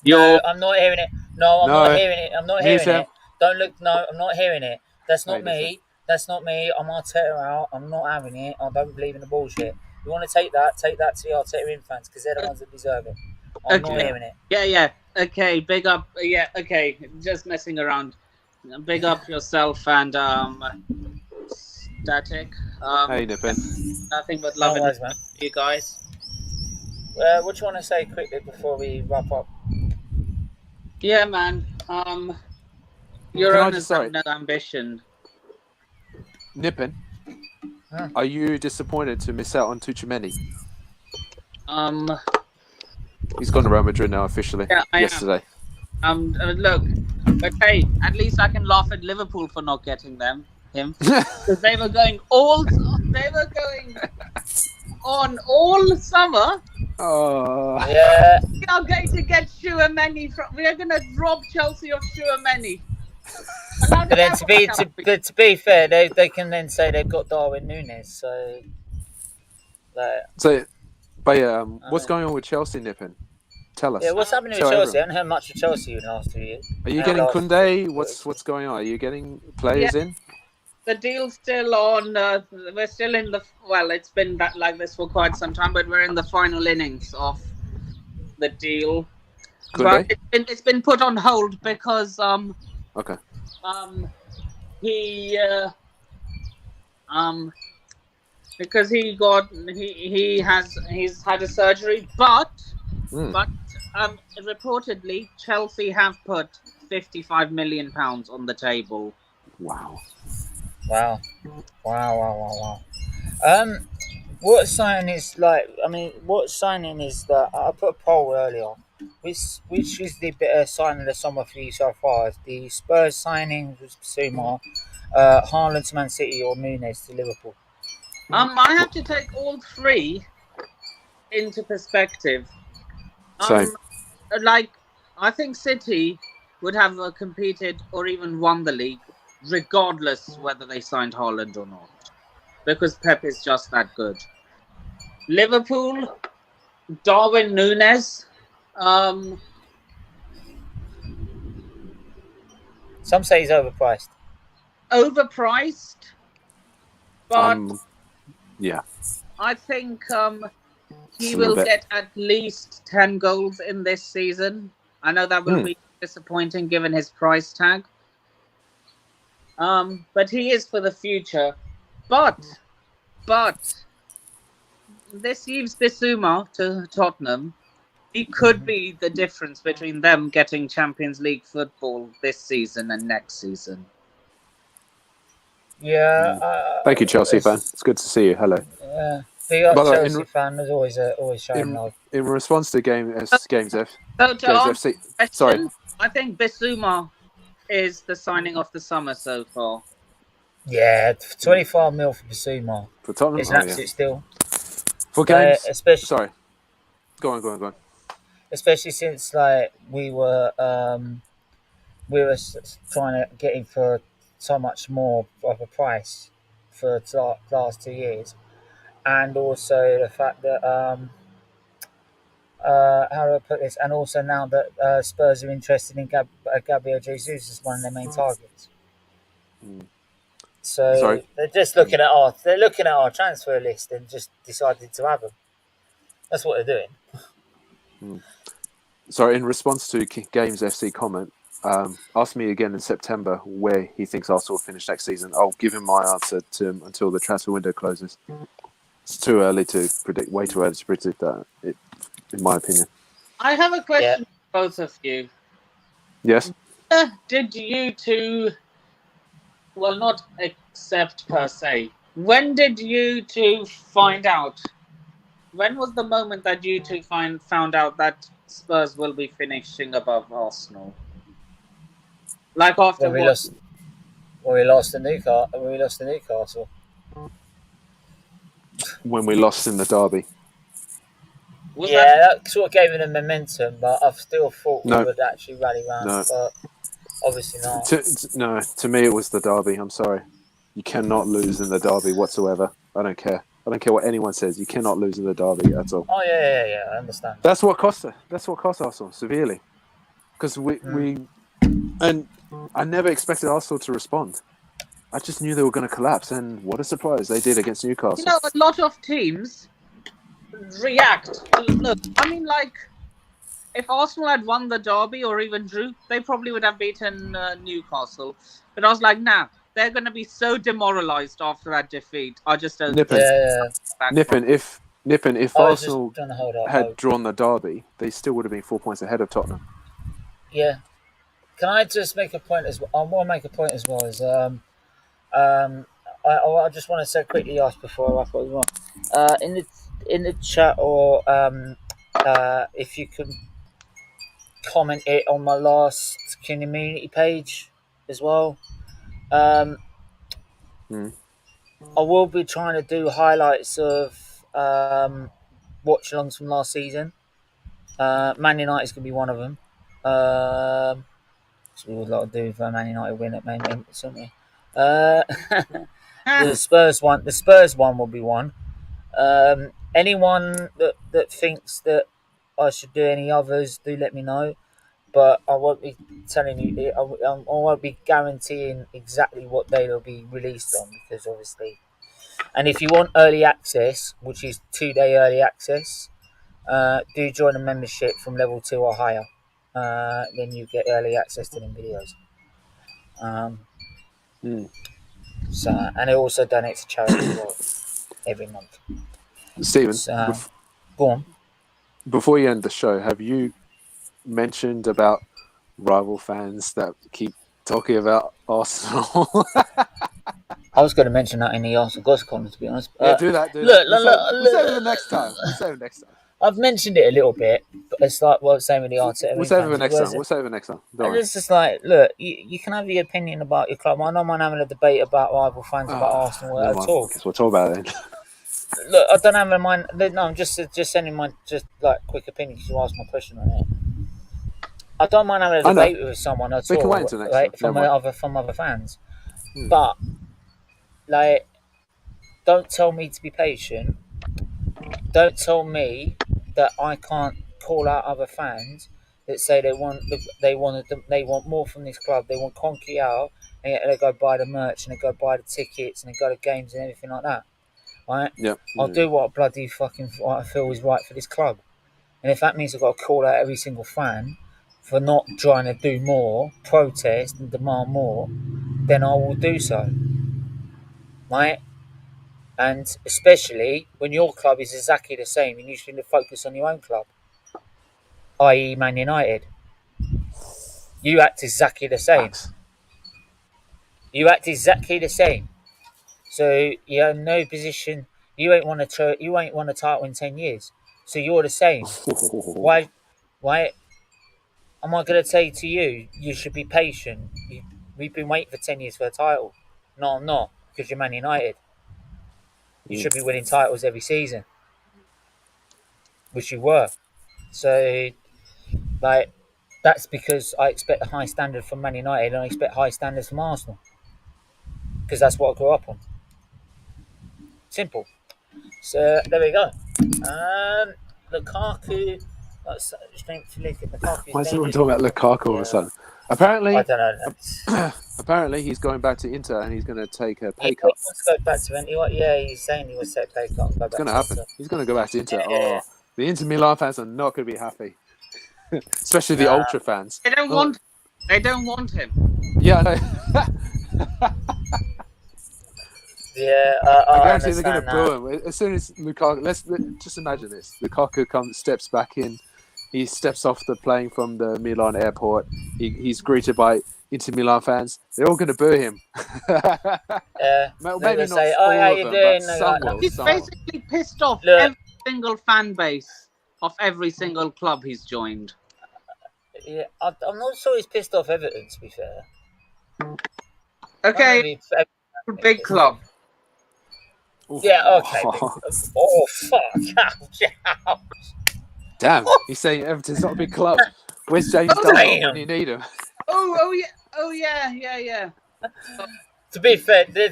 No, I'm not hearing it. No, I'm not hearing it. I'm not hearing it. Don't look. No, I'm not hearing it. That's not me. That's not me. I'm Arteta out. I'm not having it. I don't believe in the bullshit. You want to take that to the Arteta in fans because they're the ones that deserve it. I'm not hearing it. Yeah. Okay, big up. Yeah, okay. Just messing around. Big up yourself and Static. Hey, Nippin. Nothing but love and you guys. What do you want to say quickly before we wrap up? Yeah, man. Your owners have no ambition. Nippin, are you disappointed to miss out on Tuchemeni? He's gone to Real Madrid now officially. Yeah, yesterday. Look, okay. At least I can laugh at Liverpool for not getting him because they were going on all summer. Oh yeah. We are going to get Tchouaméni we are going to rob Chelsea of Tchouaméni. But then to be fair, they can then say they've got Darwin Núñez. What's going on with Chelsea, Nippin? Tell us. Yeah, what's happening with Chelsea? I haven't heard much of Chelsea in the last 2 years. Are you getting Koundé? What's going on? Are you getting players in? The deal's still on. We're still in the... Well, it's been like this for quite some time, but we're in the final innings of the deal. But it's been put on hold because... Okay. Because he's had a surgery, but reportedly Chelsea have put £55 million on the table. Wow. What signing is like? I mean, what signing is that? I put a poll earlier. Which is the better signing of the summer for you so far? The Spurs signing was Bissouma, Haaland to Man City, or Núñez to Liverpool? I have to take all three into perspective. I think City would have competed or even won the league, regardless whether they signed Haaland or not, because Pep is just that good. Liverpool, Darwin, Núñez. Some say he's overpriced. Overpriced, but yeah, I think he will get at least 10 goals in this season. I know that will be disappointing given his price tag. But he is for the future. But this leaves Bissouma to Tottenham. He could be the difference between them getting Champions League football this season and next season. Yeah. Thank you, Chelsea fan. It's good to see you. Hello. Yeah. Big up Chelsea fan. There's always showing love. In response to Games F. So to FC. Question, Sorry. I think Bissouma is the signing of the summer so far. Yeah, 25 mil for Bissouma. For Tottenham? It's an absolute steal. For Games? Especially, sorry. Go on. Especially since we were trying to get him for so much more of a price for the last 2 years. And also the fact that how do I put this? And also now that Spurs are interested in Gabriel Jesus as one of their main targets. So they're just looking at our transfer list and just decided to have him. That's what they're doing. Sorry, in response to Games FC comment, ask me again in September where he thinks Arsenal will finish next season. I'll give him my answer to him until the transfer window closes. It's too early to predict. Way too early to predict that, in my opinion. I have a question for both of you. Yes. Did you two, well, not accept per se. When did you two find out? When was the moment that you two found out that Spurs will be finishing above Arsenal? Like after when we lost to Newcastle. When we lost in the derby. That sort of gave it a momentum, but I've still thought we would actually rally round, but obviously not. To me it was the derby. I'm sorry. You cannot lose in the derby whatsoever. I don't care. I don't care what anyone says. You cannot lose in the derby at all. Oh yeah. I understand. That's what cost us. That's what cost Arsenal severely. Because and I never expected Arsenal to respond. I just knew they were going to collapse, and what a surprise they did against Newcastle. You know, a lot of teams react. Look, I mean, if Arsenal had won the derby or even drew, they probably would have beaten Newcastle. But I was like, nah, they're going to be so demoralised after that defeat. I just don't. Nippon, if Arsenal had drawn the derby, they still would have been 4 points ahead of Tottenham. Yeah. Can I just make a point as well? I want to make a point as well as I just want to say quickly ask before I wrap up as well. In the chat or if you can comment it on my last community page as well. I will be trying to do highlights of watch-alongs from last season. Man United is going to be one of them. So we would like to do if Man United win at main event, don't we? The Spurs one will be one. Anyone that thinks that I should do any others, do let me know. But I won't be telling you. I won't be guaranteeing exactly what day they'll be released on, because obviously. And if you want early access, which is 2-day early access, do join a membership from level 2 or higher. Then you get early access to them videos. So, and it also donates to charity every month. Stephen, go on. Before you end the show, have you mentioned about rival fans that keep talking about Arsenal? I was going to mention that in the Arsenal Gossip column, to be honest. Yeah, do that. Look, we'll save it next time. I've mentioned it a little bit, but it's like what I'm saying with the Arteta. We'll save it next time. And it's just like, look, you can have your opinion about your club. I don't mind having a debate about rival fans about Arsenal at all. Guess we'll talk about it then. Look, I don't have in mind. No, I'm just sending my quick opinion because you asked my question on it. I don't mind having a debate with someone at all, like from other fans. But like, don't tell me to be patient. Don't tell me that I can't call out other fans that say they want more from this club. They want Conky out, and yet they go buy the merch and they go buy the tickets and they go to games and everything like that. Right? Yeah. I'll do what I feel is right for this club. And if that means I've got to call out every single fan for not trying to do more, protest and demand more, then I will do so. Right? And especially when your club is exactly the same and you should focus on your own club, i.e. Man United. You act exactly the same. So you're in no position. You ain't won a title in 10 years. So you're the same. Why am I going to say to you, you should be patient? We've been waiting for 10 years for a title. No, I'm not, because you're Man United. You should be winning titles every season, which you were. So, like, that's because I expect a high standard from Man United and I expect high standards from Arsenal, because that's what I grew up on. Simple. So there we go. Lukaku. Why is everyone talking about Lukaku all of a sudden? Apparently, I don't know. Apparently, he's going back to Inter and he's going to take a pay cut. He wants to go back to Inter. Yeah, he's saying he was set pay cut. It's going to happen. He's going to go back to Inter. Oh, the Inter Milan fans are not going to be happy, especially the Ultra fans. They don't want. They don't want him. Yeah. No. Yeah, I guarantee they're going to boo him as soon as Lukaku. Let's just imagine this: Lukaku steps back in. He steps off the plane from the Milan airport. He's greeted by Inter Milan fans. They're all going to boo him. Maybe not say, all of them, but some will. He's basically pissed off every single fan base of every single club he's joined. Yeah, I'm not sure he's pissed off Everton, to be fair. Okay, big club. Yeah, okay. Oh, fuck. Ouch. Damn, he's saying Everton's not a big club. Where's James Darwin when you need him? Oh yeah. To be fair, they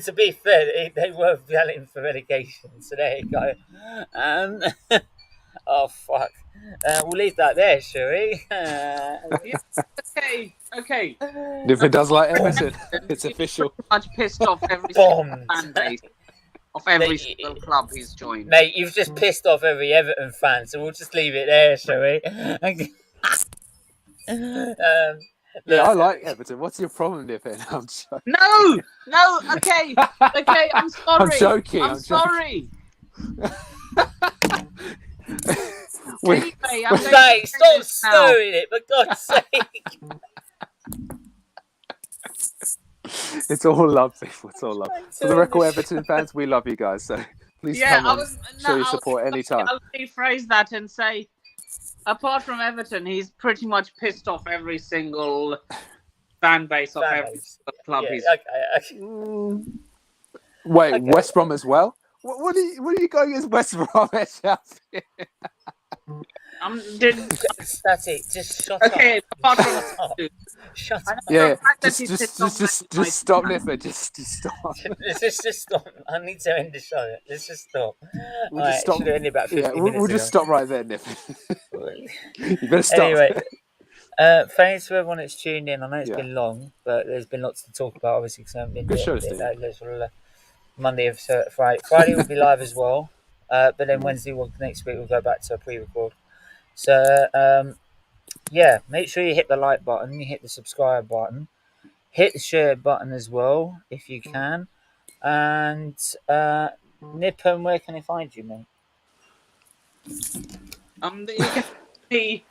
were battling for relegation, so there you go. Oh fuck. We'll leave that there, shall we? Okay. If it does like Everton, it's official. Much pissed off every single fan base of every single club he's joined. Mate, you've just pissed off every Everton fan, so we'll just leave it there, shall we? Yeah, I like Everton. What's your problem, Nippin? I'm joking. No. Okay. I'm sorry. I'm joking. I'm sorry. Anyway, stop stirring it, for God's sake. It's all love, people. It's all love. For the record, Everton fans, we love you guys. So please come on, show your support anytime. I'll rephrase that and say, apart from Everton, he's pretty much pissed off every single fan base of every club. Wait, okay. West Brom as well? What are you going against West Brom? That's it. Just shut up. Okay, apart from shut up. Yeah, just stop, Niffler. Just stop. Just stop. I need to end the show. Let's just stop. We'll just stop. We'll just stop right there, Niffler. You better stop. Anyway, thanks for everyone that's tuned in. I know it's been long, but there's been lots to talk about, obviously, because I haven't been good shows, Monday of Friday. Friday will be live as well, but then Wednesday, next week, we'll go back to a pre-record. So, make sure you hit the like button, you hit the subscribe button, hit the share button as well, if you can. And, Nippon, where can I find you, mate? You can see...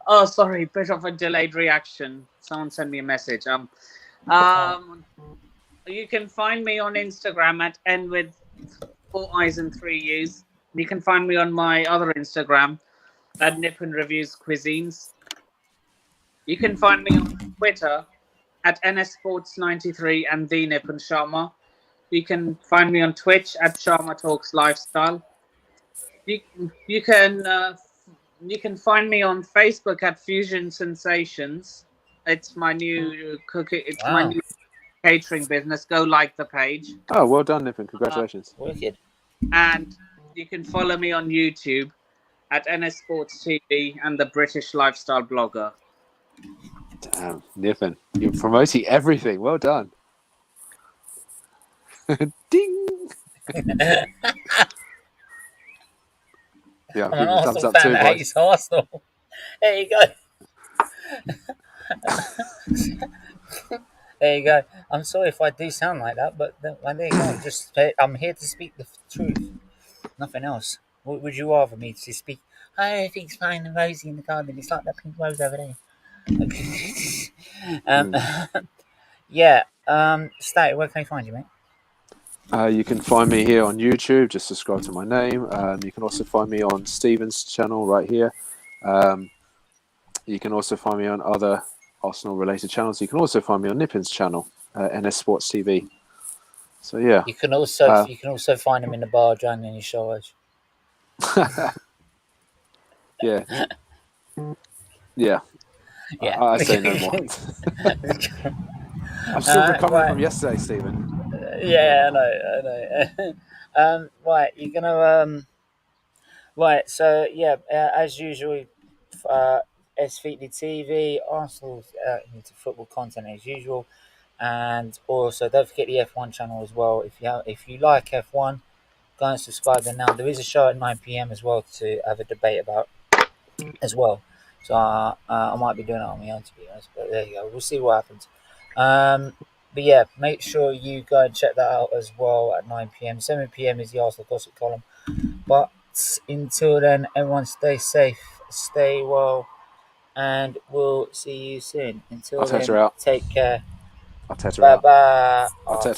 Oh, sorry, bit of a delayed reaction. Someone sent me a message. You can find me on Instagram at N with 4 I's and 3 U's. You can find me on my other Instagram at Nippon Reviews Cuisines. You can find me on Twitter at NSSports93 and the Nippon Sharma. You can find me on Twitch at Sharma Talks Lifestyle. You can You can find me on Facebook at Fusion Sensations. It's my new cooking. It's my new catering business. Go like the page. Oh, well done, Nippon. Congratulations. Wicked. And you can follow me on YouTube at NS Sports TV and the British Lifestyle Blogger. Damn, Nippon. You're promoting everything. Well done. Ding! Yeah, I'm an Arsenal fan that hates Arsenal. There you go. There you go. I'm sorry if I do sound like that, but there you go. I'm here to speak the truth. Nothing else. What would you rather me to speak? Everything's fine and rosy in the garden. It's like that pink rose over there. Yeah. Statue, where can I find you, mate? You can find me here on YouTube. Just subscribe to my name. You can also find me on Steven's channel right here. You can also find me on other Arsenal-related channels. You can also find me on Nippin's channel, NS Sports TV. So yeah. You can also find him in the bar drowning in his showers. Yeah. Yeah. I say no more. I'm still recovering from yesterday, Stephen. Yeah, I know. Right, you're gonna right. So yeah, as usual, SFeatleyTV, Arsenal into football content as usual, and also don't forget the F1 channel as well. If you like F1, go and subscribe there now. There is a show at 9 PM as well to have a debate about as well. So I might be doing it on my own, to be honest. But there you go. We'll see what happens. But yeah, make sure you go and check that out as well at 9 PM. 7 PM is the Arsenal Gossip column. But until then, everyone stay safe, stay well, and we'll see you soon. Until then, take care. I'll catch her out. Bye-bye. I'll catch her out.